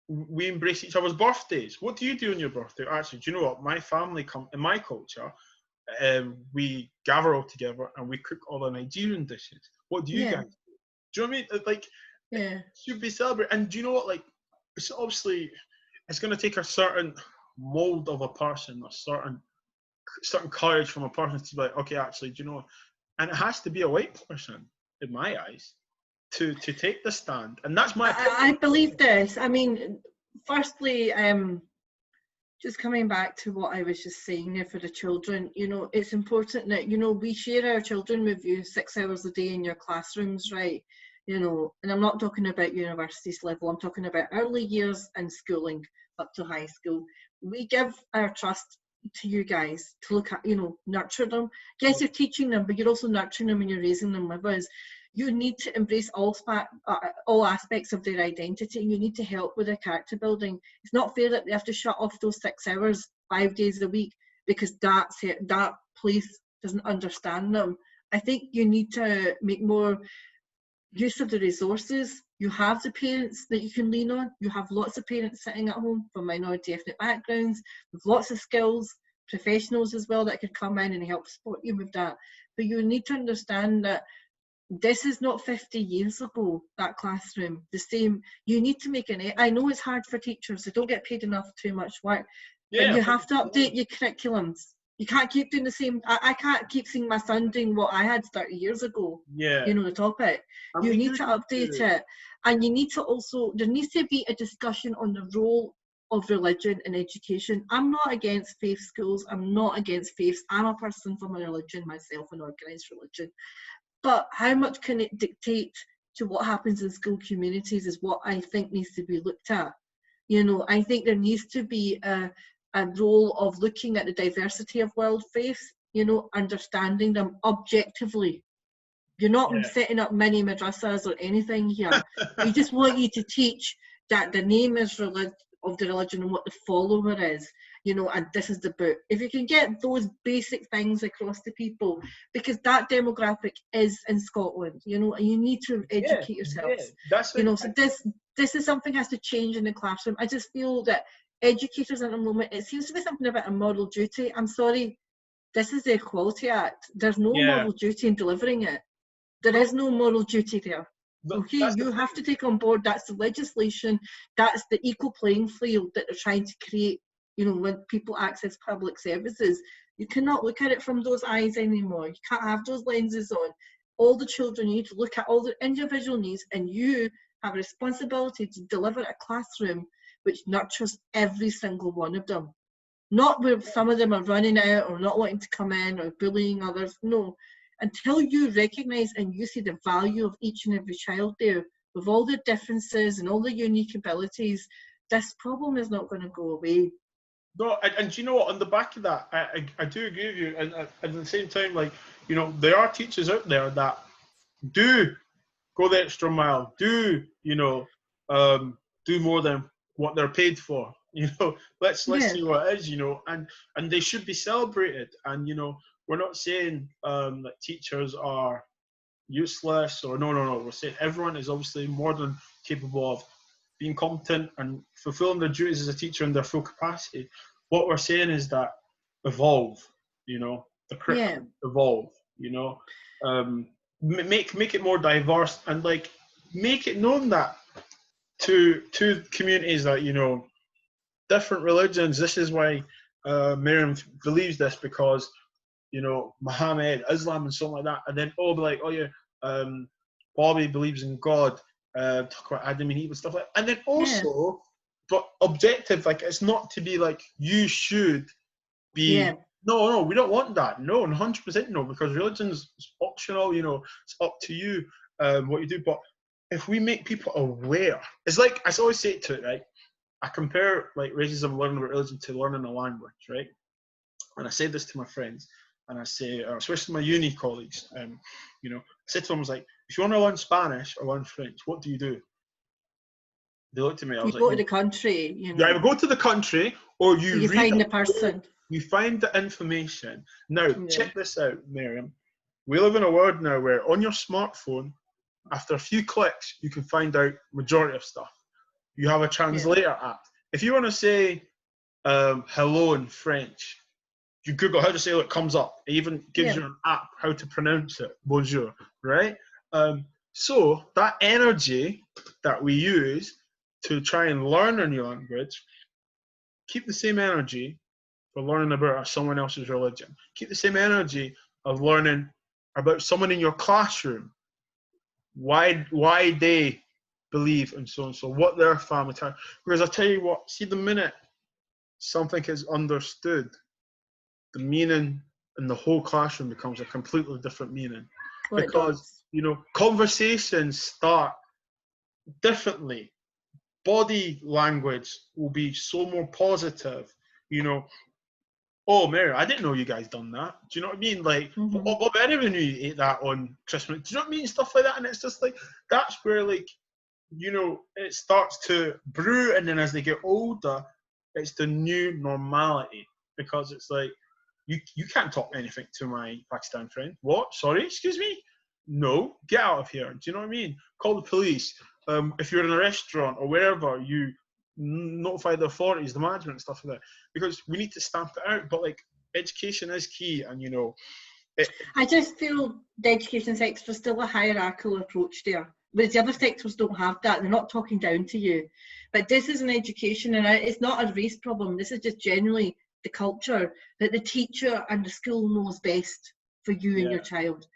we embrace each other's birthdays. What do you do on your birthday? Actually, do you know what? My family in my culture, we gather all together and we cook all the Nigerian dishes. What do you guys do? Do you know what I mean? Like, it should be celebrated. And do you know what? Like, it's obviously, it's going to take a certain mold of a person, a certain courage from a person to be like, okay, actually, do you know what? And it has to be a white person, in my eyes, to take the stand. And that's my opinion. I believe this. I mean, firstly, just coming back to what I was just saying there for the children, you know, it's important that, you know, we share our children with you 6 hours a day in your classrooms, right? You know, and I'm not talking about universities level, I'm talking about early years and schooling up to high school. We give our trust to you guys to look at, you know, nurture them. Yes, you're teaching them, but you're also nurturing them and you're raising them with us. You need to embrace all aspects of their identity. You need to help with their character building. It's not fair that they have to shut off those 6 hours 5 days a week because that place doesn't understand them. I think you need to make more use of the resources. You have the parents that you can lean on. You have lots of parents sitting at home from minority ethnic backgrounds with lots of skills, professionals as well that could come in and help support you with that. But you need to understand that this is not 50 years ago, that classroom. The same, you need to make I know it's hard for teachers, they don't get paid enough, too much work, but you have to update your curriculums. You can't keep doing the same. I can't keep seeing my son doing what I had 30 years ago. You know, the topic. You need to update it. And you need to also, there needs to be a discussion on the role of religion in education. I'm not against faith schools. I'm not against faiths. I'm a person from a religion myself, an organised religion. But how much can it dictate to what happens in school communities is what I think needs to be looked at. You know, I think there needs to be a role of looking at the diversity of world faiths, you know, understanding them objectively. You're not setting up mini madrasas or anything here. We just want you to teach that the name is of the religion and what the follower is, you know, and this is the book. If you can get those basic things across to people, because that demographic is in Scotland, you know, and you need to educate yourselves. You know, so this is something has to change in the classroom. I just feel that educators at the moment, it seems to be something about a moral duty. I'm sorry, this is the Equality Act. There's no moral duty in delivering it. There is no moral duty there. Okay, you have to take on board that's the legislation, that's the equal playing field that they're trying to create, you know, when people access public services. You cannot look at it from those eyes anymore. You can't have those lenses on. All the children need to look at all their individual needs, and you have a responsibility to deliver a classroom which nurtures every single one of them. Not where some of them are running out or not wanting to come in or bullying others. No. Until you recognise and you see the value of each and every child there, with all the differences and all the unique abilities, this problem is not going to go away. No, and do you know what? On the back of that, I do agree with you. And at the same time, like, you know, there are teachers out there that do go the extra mile, do, you know, do more than what they're paid for. You know, let's Yeah, see what it is, you know, and they should be celebrated. And, you know, we're not saying that teachers are useless or no. We're saying everyone is obviously more than capable of being competent and fulfilling their duties as a teacher in their full capacity. What we're saying is that evolve, you know, the yeah, curriculum evolve, you know, make it more diverse and like make it known that to communities that, you know, different religions. This is why Maryam believes this, because, you know, Muhammad, Islam, and something like that. And then, oh, be like, oh yeah, um, Bobby believes in God. Talk about Adam and Eve and stuff like that. And then yeah, also, but objective, like it's not to be like you should yeah, be. No, we don't want that. No, 100% no, because religion's optional. You know, it's up to you what you do. But if we make people aware, it's like I always say it to it, right? I compare like racism learning about religion to learning a language, right? And I say this to my friends, and I say, especially my uni colleagues, you know, I said to them, I was like, if you want to learn Spanish or learn French, what do you do? They looked at me. I you was like, go to the country, you you either know, go to the country or or you you read find a the book, person. you find the information. Now, Yeah, check this out, Miriam. We live in a world now where on your smartphone, after a few clicks, you can find out majority of stuff. You have a yeah, translator app. If you want to say hello in French, you Google how to say it, it comes up. It even gives yeah, you an app how to pronounce it, bonjour, right? So that energy that we use to try and learn a new language, keep the same energy for learning about someone else's religion. Keep the same energy of learning about someone in your classroom, why they believe and so, what their family time. Because I tell you what, see the minute something is understood, the meaning in the whole classroom becomes a completely different meaning. well, it Because, does. you know, conversations start differently. Body language will be so more positive. You know, oh, Mary, I didn't know you guys done that. Do you know what I mean? Like, Hmm. oh, I never knew you ate that on Christmas. Do you know what I mean? Stuff like that. And it's just like, that's where, like, you know, it starts to brew. And then as they get older, it's the new normality. Because it's like, you can't talk anything to my Pakistan friend. What? Sorry? Excuse me? No, get out of here. Do you know what I mean? Call the police. If you're in a restaurant or wherever, you notify the authorities, the management, stuff like that. Because we need to stamp it out. But like, education is key, and you know, it, I just feel the education sector is still a hierarchical approach there, whereas the other sectors don't have that. They're not talking down to you. But this is an education, and it's not a race problem. This is just generally the culture that the teacher and the school knows best for you and your yeah, child.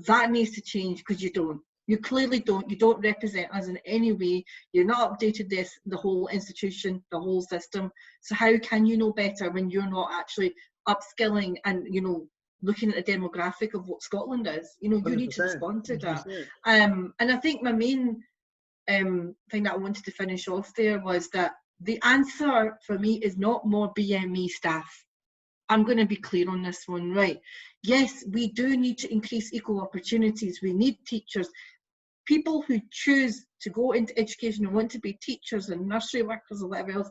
That needs to change because you don't. You clearly don't. You don't represent us in any way. You're not updated the whole institution, the whole system. So how can you know better when you're not actually upskilling and, you know, looking at the demographic of what Scotland is? You know, you need to 100%, respond to that. 100%. And I think my main thing that I wanted to finish off there was that the answer for me is not more BME staff. I'm going to be clear on this one, right? Yes, we do need to increase equal opportunities. We need teachers, people who choose to go into education and want to be teachers and nursery workers or whatever else.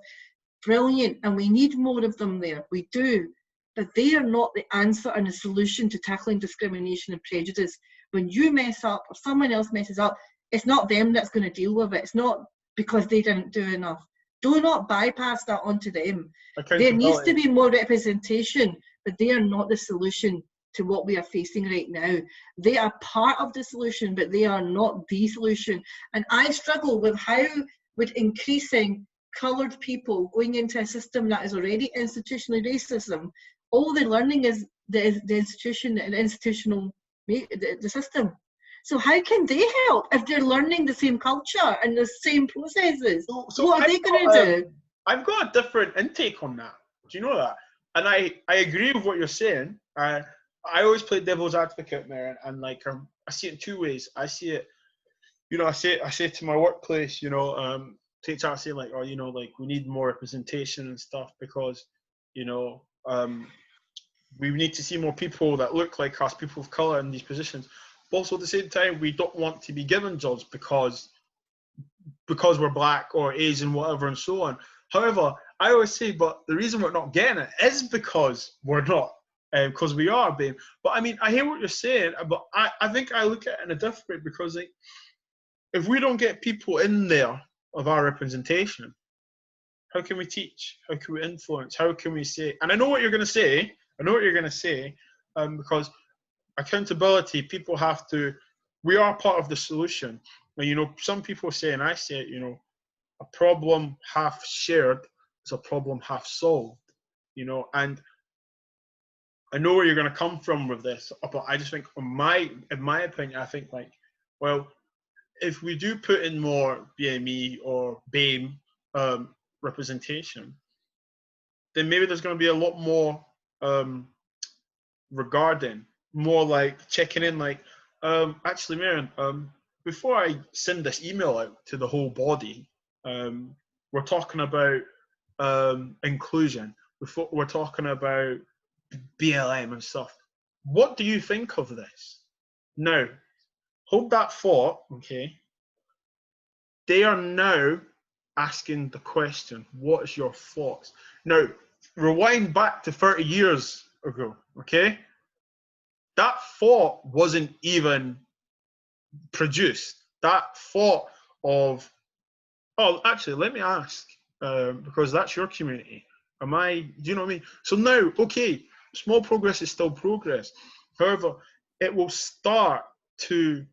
Brilliant, and we need more of them there. We do, but they are not the answer and the solution to tackling discrimination and prejudice. When you mess up or someone else messes up, it's not them that's going to deal with it. It's not because they didn't do enough. Do not bypass that onto them. There needs to Accountability. be more representation, but they are not the solution to what we are facing right now. They are part of the solution, but they are not the solution. And I struggle with how would increasing coloured people going into a system that is already institutionally racism, all they're learning is the institution and institutional the system. So how can they help if they're learning the same culture and the same processes? So What are they going to do? I've got a different intake on that. Do you know that? And I agree with what you're saying. I always play devil's advocate there, and like I see it in two ways. I see it, you know, I say to my workplace, you know, take time to say like, oh, you know, like we need more representation and stuff because You know, we need to see more people that look like us, people of colour in these positions. But also at the same time, we don't want to be given jobs because we're black or Asian, whatever, and so on. However, I always say, but the reason we're not getting it is because we're not, because we are BAME. But I mean, I hear what you're saying, but I think I look at it in a different way, because like, if we don't get people in there of our representation, how can we teach? How can we influence? How can we say? And I know what you're going to say. I know what you're going to say, because accountability, people have to. We are part of the solution. And, you know, some people say, and I say it, you know, a problem half shared is a problem half solved. You know, and I know where you're going to come from with this, but I just think, in my opinion, I think like, well, if we do put in more BME or BAME representation, then maybe there's going to be a lot more regarding, more like checking in, like, actually, Maryam, before I send this email out to the whole body, we're talking about inclusion. We're talking about BLM and stuff. What do you think of this? Now, hold that thought, okay? They are now asking the question, what is your thoughts? Now, rewind back to 30 years ago, okay? That thought wasn't even produced. That thought of, oh, actually, let me ask, because that's your community. Do you know what I mean? So now, okay, small progress is still progress. However, it will start to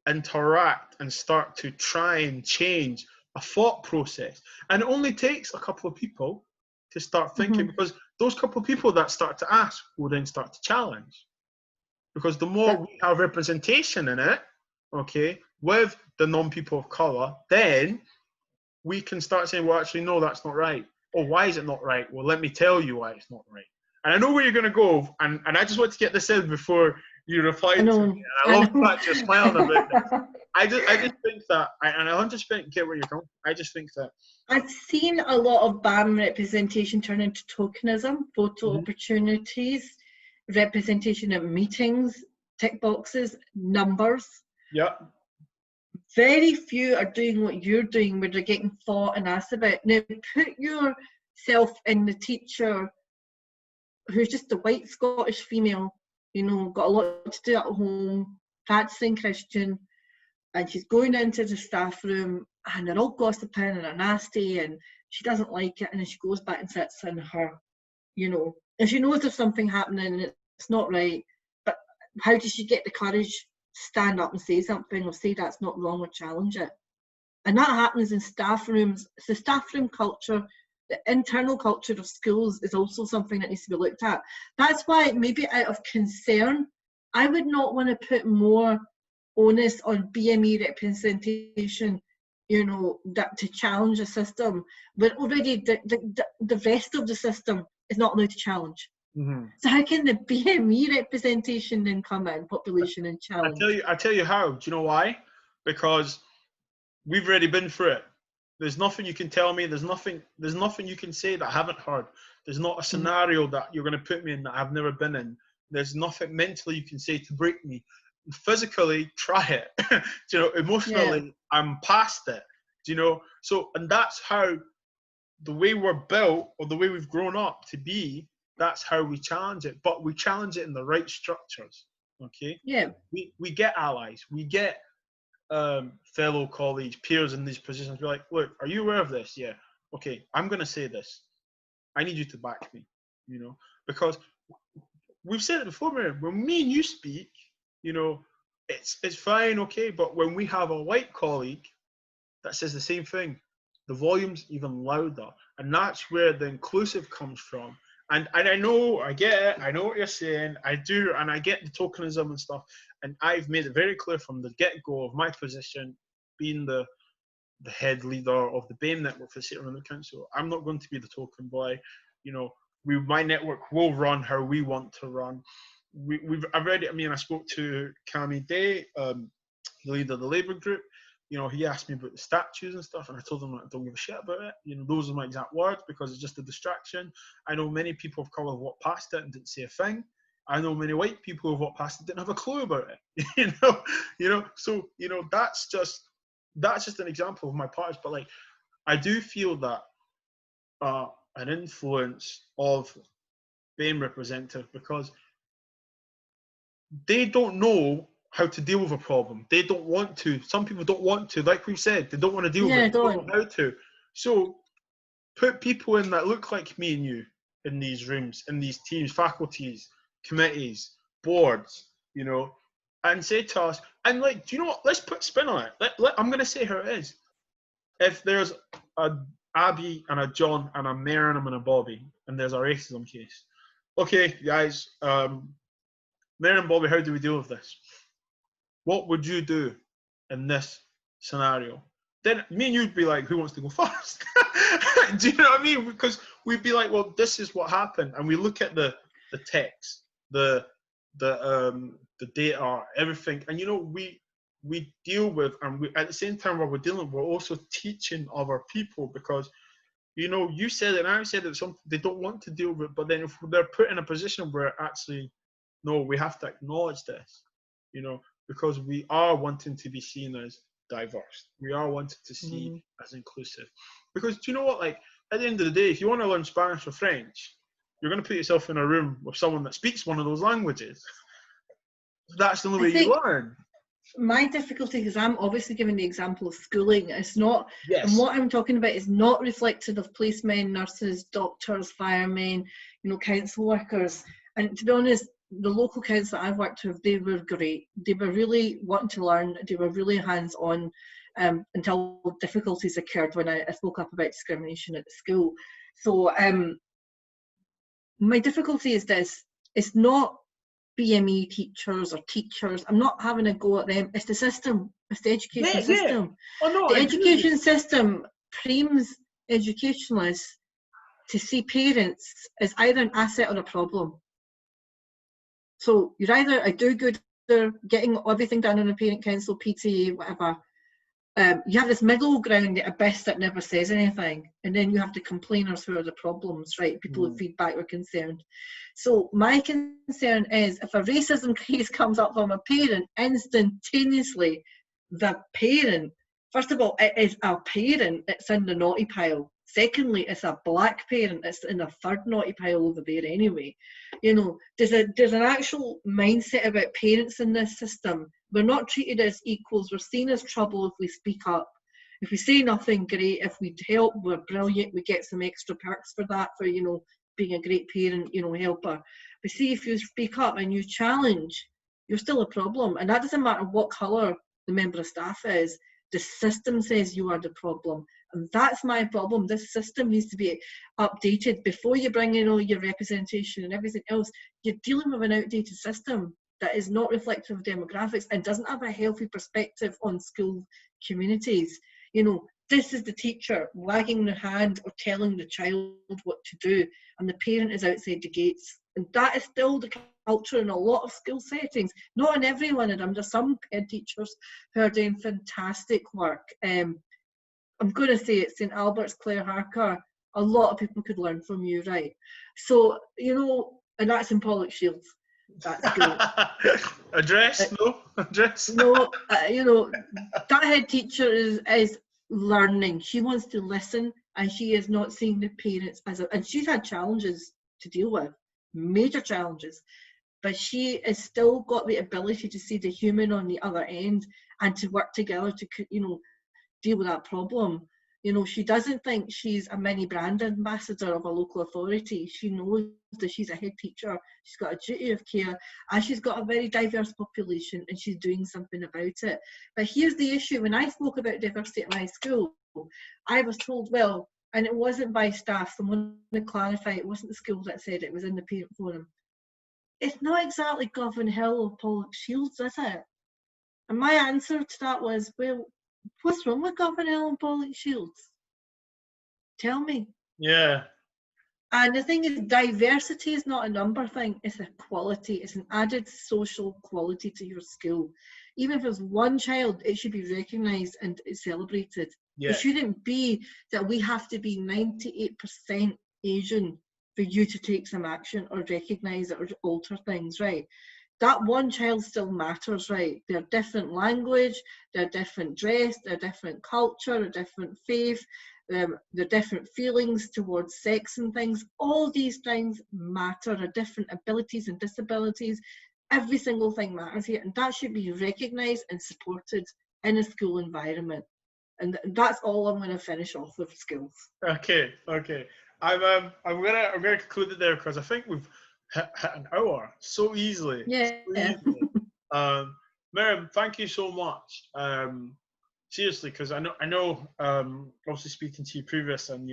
interact and start to try and change a thought process. And it only takes a couple of people to start thinking, because those couple of people that start to ask will then start to challenge. Because the more we have representation in it, okay, with the non-people of colour, then we can start saying, well, actually, no, that's not right. Oh, why is it not right? Well, let me tell you why it's not right. And I know where you're going to go, and I just want to get this in before you reply to me. And I love the fact you're smiling about this. I just think that, and I 100% get where you're going. I just think that I've seen a lot of BAM representation turn into tokenism, photo opportunities, representation at meetings, tick boxes, numbers. Yeah. Very few are doing what you're doing, where they're getting thought and asked about. Now, put yourself in the teacher who's just a white Scottish female, you know, got a lot to do at home, practicing Christian, and she's going into the staff room and they're all gossiping and they're nasty and she doesn't like it, and then she goes back and sits in her, you know, and she knows there's something happening and it's not right, but how does she get the courage to stand up and say something, or say that's not wrong, or challenge it? And that happens in staff rooms. It's the staff room culture. The internal culture of schools is also something that needs to be looked at. That's why, maybe out of concern, I would not want to put more onus on BME representation, you know, that to challenge the system, but already the rest of the system is not allowed to challenge. So how can the BME representation then come in, population, and challenge? I tell you how. Do you know why? Because we've already been through it. There's nothing you can tell me. There's nothing you can say that I haven't heard. There's not a scenario that you're going to put me in that I've never been in. There's nothing mentally you can say to break me. Physically, try it. You know, emotionally, I'm past it. Do you know? So, and that's how the way we're built, or the way we've grown up to be, that's how we challenge it. But we challenge it in the right structures. Okay? Yeah. We get allies. We get fellow colleagues, peers in these positions. We're like, look, are you aware of this? Yeah. Okay, I'm going to say this. I need you to back me, you know, because we've said it before, Maryam, when me and you speak, you know, it's fine, okay, but when we have a white colleague that says the same thing, the volume's even louder. And that's where the inclusive comes from. And I know, I get it, I know what you're saying, I do, and I get the tokenism and stuff. And I've made it very clear from the get-go of my position, being the head leader of the BAME network for the State Random Council. I'm not going to be the token boy. You know, my network will run how we want to run. I've already, I spoke to Cami Day, the leader of the Labour group. he asked me about the statues and stuff, and I told him I don't give a shit about it. Those are my exact words, because it's just a distraction. I know many people of colour walked past it and didn't say a thing. I know many white people who walked past it didn't have a clue about it. So that's just an example of my parts. But like, I do feel that an influence of being representative, because they don't know how to deal with a problem. They don't want to. Some people don't want to. Like we said, they don't want to deal with it. They don't know how to. So put people in that look like me and you in these rooms, in these teams, faculties, committees, boards, and say to us, and like, do you know what? Let's put spin on it. I'm going to say how it is. If there's a Abby and a John and a Maryam and a Bobby, and there's a racism case. Okay, guys, Maryam and Bobby, how do we deal with this? What would you do in this scenario? Then me and you'd be like, who wants to go first? Do you know what I mean? Because we'd be like, well, this is what happened, and we look at the text, the data, everything, and we deal with, and we, at the same time while we're dealing, we're also teaching other people, because you said it and I said it, they don't want to deal with it, but then if they're put in a position where actually, no, we have to acknowledge this, because we are wanting to be seen as diverse. We are wanting to see as inclusive. Because do you know what? Like, at the end of the day, if you want to learn Spanish or French, you're going to put yourself in a room with someone that speaks one of those languages. That's the only way you learn. My difficulty is I'm obviously giving the example of schooling. It's not, yes. And what I'm talking about is not reflective of policemen, nurses, doctors, firemen, council workers. And to be honest, the local council I've worked with, they were great. They were really wanting to learn. They were really hands-on until difficulties occurred when I spoke up about discrimination at the school. So my difficulty is this. It's not BME teachers or teachers. I'm not having a go at them. It's the system. It's the education system. Oh, no, the education system primes educationalists to see parents as either an asset or a problem. So you're either a do-gooder, getting everything done on a parent council, PTA, whatever. You have this middle ground, a best that never says anything, and then you have the complainers who are the problems, right? People with feedback or concerned. So my concern is, if a racism case comes up from a parent, instantaneously, the parent, first of all, it is a parent, it's in the naughty pile. Secondly, it's a black parent, it's in a third naughty pile over there anyway. There's an actual mindset about parents in this system. We're not treated as equals. We're seen as trouble if we speak up. If we say nothing, great. If we help, we're brilliant. We get some extra perks for that, for being a great parent, helper. But see, if you speak up and you challenge, you're still a problem. And that doesn't matter what colour the member of staff is. The system says you are the problem. And that's my problem. This system needs to be updated before you bring in all your representation and everything else. You're dealing with an outdated system that is not reflective of demographics and doesn't have a healthy perspective on school communities. This is the teacher wagging their hand or telling the child what to do, and the parent is outside the gates. And that is still the culture in a lot of school settings, not in every one of them. There's some head teachers who are doing fantastic work. I'm going to say it, St Albert's, Claire Harker, a lot of people could learn from you, right? So, and that's in Pollokshields. That's great. Address? No? Address? No, that head teacher is learning. She wants to listen, and she is not seeing the parents and she's had challenges to deal with, major challenges, but she has still got the ability to see the human on the other end and to work together to, deal with that problem. She doesn't think she's a mini brand ambassador of a local authority. She knows that she's a head teacher, she's got a duty of care, and she's got a very diverse population, and she's doing something about it. But here's the issue. When I spoke about diversity at my school, I was told, well, and it wasn't by staff, someone to clarify, it wasn't the school that said it was in the parent forum. It's not exactly Govan Hill or Pollokshields, is it? And my answer to that was, well, what's wrong with Govan Hill and Pollokshields? Tell me. Yeah. And the thing is, diversity is not a number thing, it's a quality, it's an added social quality to your school. Even if it's one child, it should be recognised and celebrated. It Yeah. shouldn't be that we have to be 98% Asian for you to take some action or recognise it or alter things, right? That one child still matters, right? They're different language, they're different dress, they're different culture, they're different faith, the different feelings towards sex and things. All these things matter, the different abilities and disabilities. Every single thing matters here, and that should be recognised and supported in a school environment. And that's all I'm going to finish off with schools. Okay. I'm gonna conclude it there because I think we've hit an hour so easily. Yeah. So easily. Maryam, thank you so much. Seriously, because I know, obviously speaking to you previous, and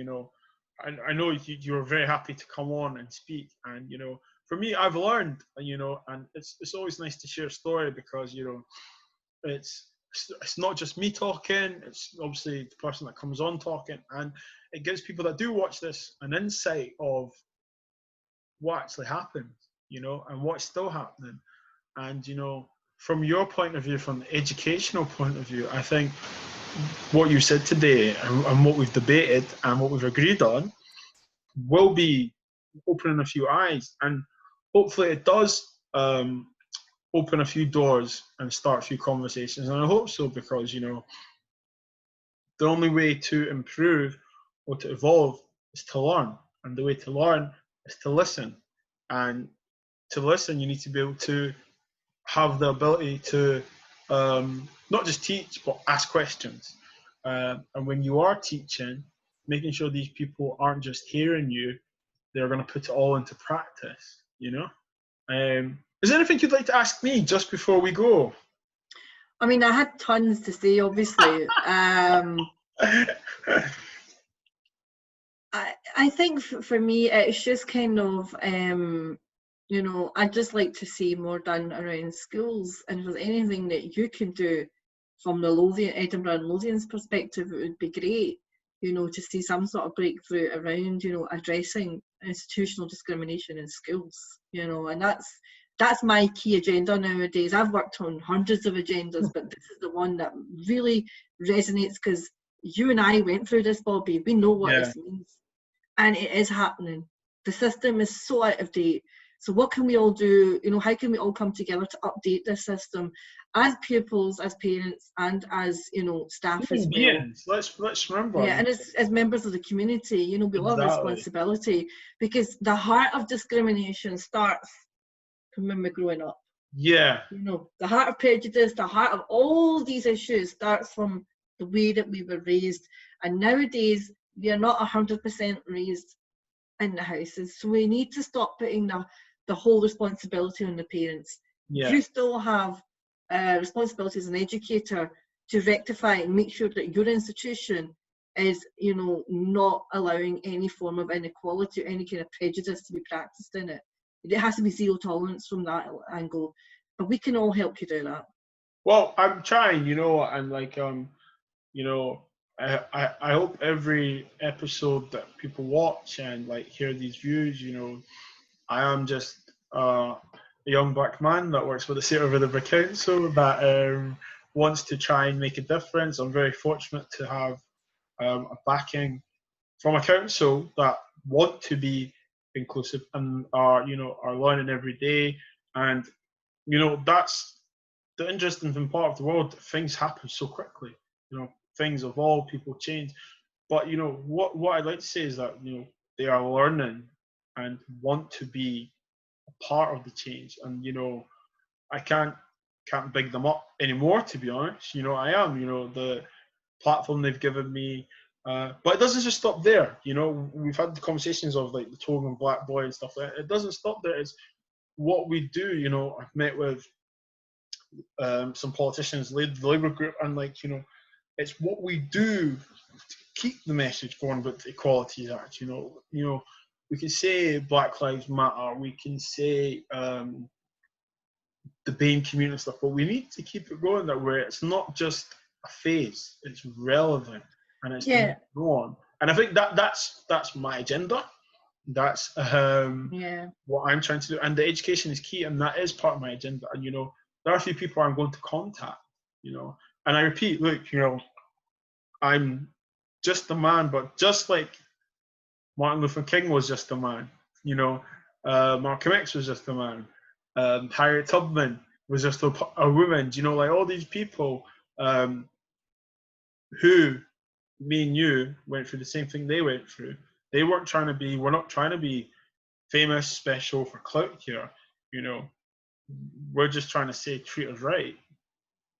I know you were very happy to come on and speak, and for me, I've learned, and it's always nice to share a story because it's it's not just me talking, it's obviously the person that comes on talking, and it gives people that do watch this an insight of what actually happened, and what's still happening. And from your point of view, from the educational point of view, I think what you said today and what we've debated and what we've agreed on will be opening a few eyes, and hopefully it does open a few doors and start a few conversations. And I hope so, because the only way to improve or to evolve is to learn, and the way to learn is to listen. And to listen, you need to be able to have the ability to not just teach but ask questions. And when you are teaching, making sure these people aren't just hearing you, they're going to put it all into practice. Is there anything you'd like to ask me just before we go? I mean, I had tons to say, obviously. I think for me, it's just kind of, I'd just like to see more done around schools. And if there's anything that you can do from the Edinburgh and Lothian's perspective, it would be great, to see some sort of breakthrough around, addressing institutional discrimination in schools, and that's my key agenda nowadays. I've worked on hundreds of agendas, but this is the one that really resonates because you and I went through this, Bobby. We know what this means. And it is happening. The system is so out of date. So what can we all do? How can we all come together to update this system as pupils, as parents, and as staff as well? Let's remember. Yeah, and as members of the community, we all have a Exactly. responsibility, because the heart of discrimination starts from when we're growing up. Yeah. The heart of prejudice, the heart of all these issues starts from the way that we were raised. And nowadays, we are not 100% raised in the houses. So we need to stop putting the whole responsibility on the parents. Yeah. You still have responsibility as an educator to rectify and make sure that your institution is, not allowing any form of inequality or any kind of prejudice to be practiced in it. It has to be zero tolerance from that angle. But we can all help you do that. Well, I'm trying, and I hope every episode that people watch and hear these views, I am just a young black man that works for the State of Edinburgh Council that wants to try and make a difference. I'm very fortunate to have a backing from a council that want to be inclusive and are learning every day. And that's the interesting part of the world. Things happen so quickly. Things evolve, people change. But what I'd like to say is that they are learning and want to be a part of the change. And I can't big them up anymore, to be honest. I am. The platform they've given me. But it doesn't just stop there. We've had the conversations of the Togan Black Boy and stuff like that. It doesn't stop there. It's what we do. I've met with some politicians, the Labour group, and it's what we do to keep the message going with the Equality Act. We can say Black Lives Matter, we can say the BAME community and stuff, but we need to keep it going that way. It's not just a phase; it's relevant, and it's to go on. And I think that's my agenda. That's Yeah. what I'm trying to do, and the education is key, and that is part of my agenda. And there are a few people I'm going to contact. And I repeat, look, I'm just a man, but just like Martin Luther King was just a man, Malcolm X was just a man, Harriet Tubman was just a woman. Like all these people who me and you went through the same thing they went through. We're not trying to be famous, special for clout here. We're just trying to say treat us right,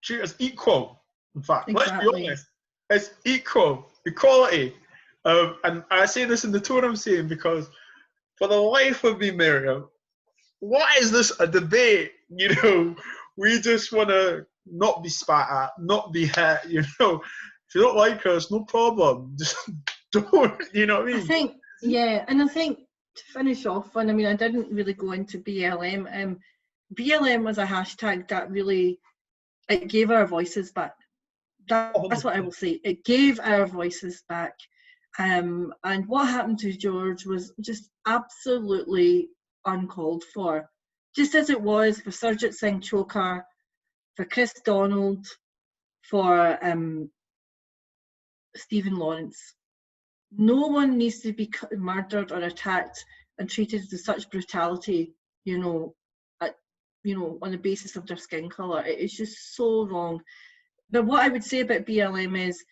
treat us equal. In fact, let's be Exactly. honest, it's equality. And I say this in the tone I'm saying because for the life of me, Maryam, why is this a debate? We just want to not be spat at, not be hit. If you don't like us, no problem. Just don't. You know what I mean? I think, yeah, and I think to finish off on, I didn't really go into BLM. BLM was a hashtag that really, it gave our voices back. That's what I will say. It gave our voices back. And what happened to George was just absolutely uncalled for. Just as it was for Surjit Singh Chokar, for Chris Donald, for Stephen Lawrence. No one needs to be murdered or attacked and treated with such brutality, on the basis of their skin colour. It is just so wrong. But what I would say about BLM is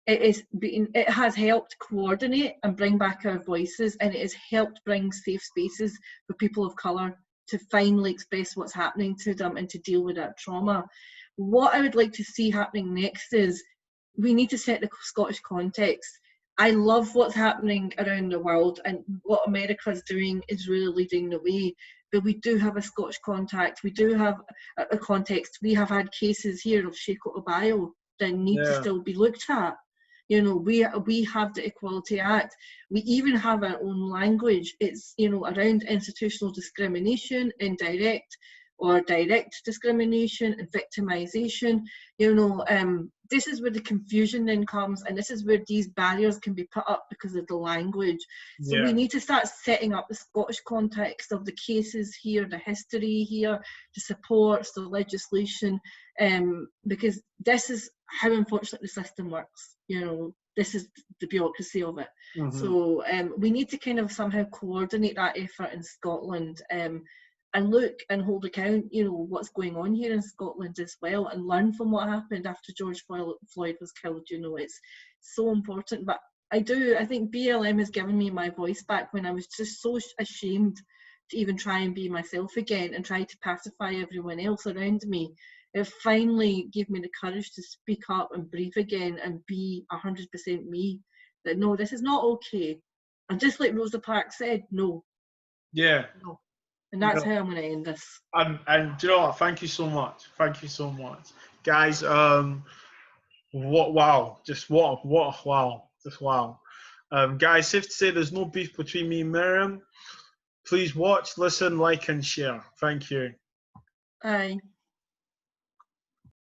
it has helped coordinate and bring back our voices, and it has helped bring safe spaces for people of colour to finally express what's happening to them and to deal with that trauma. What I would like to see happening next is we need to set the Scottish context. I love what's happening around the world, and what America is doing is really leading the way. But we do have a Scottish contact. We do have a context. We have had cases here of Sheikh Obayo that need to still be looked at. We have the Equality Act. We even have our own language. It's around institutional discrimination, indirect or direct discrimination and victimization. This is where the confusion then comes, and this is where these barriers can be put up because of the language. So we need to start setting up the Scottish context of the cases here, the history here, the supports, the legislation, because this is how unfortunately the system works. This is the bureaucracy of it. Mm-hmm. So we need to kind of somehow coordinate that effort in Scotland, and look and hold account, what's going on here in Scotland as well, and learn from what happened after George Floyd was killed. It's so important. But I think BLM has given me my voice back when I was just so ashamed to even try and be myself again and try to pacify everyone else around me. It finally gave me the courage to speak up and breathe again and be 100% me. That no, this is not okay. And just like Rosa Parks said, no. Yeah. No. And that's how I'm going to end this. And do you know what? Thank you so much. Thank you so much, guys. Wow. Just wow. Just wow. Guys, safe to say there's no beef between me and Maryam. Please watch, listen, like, and share. Thank you. Aye.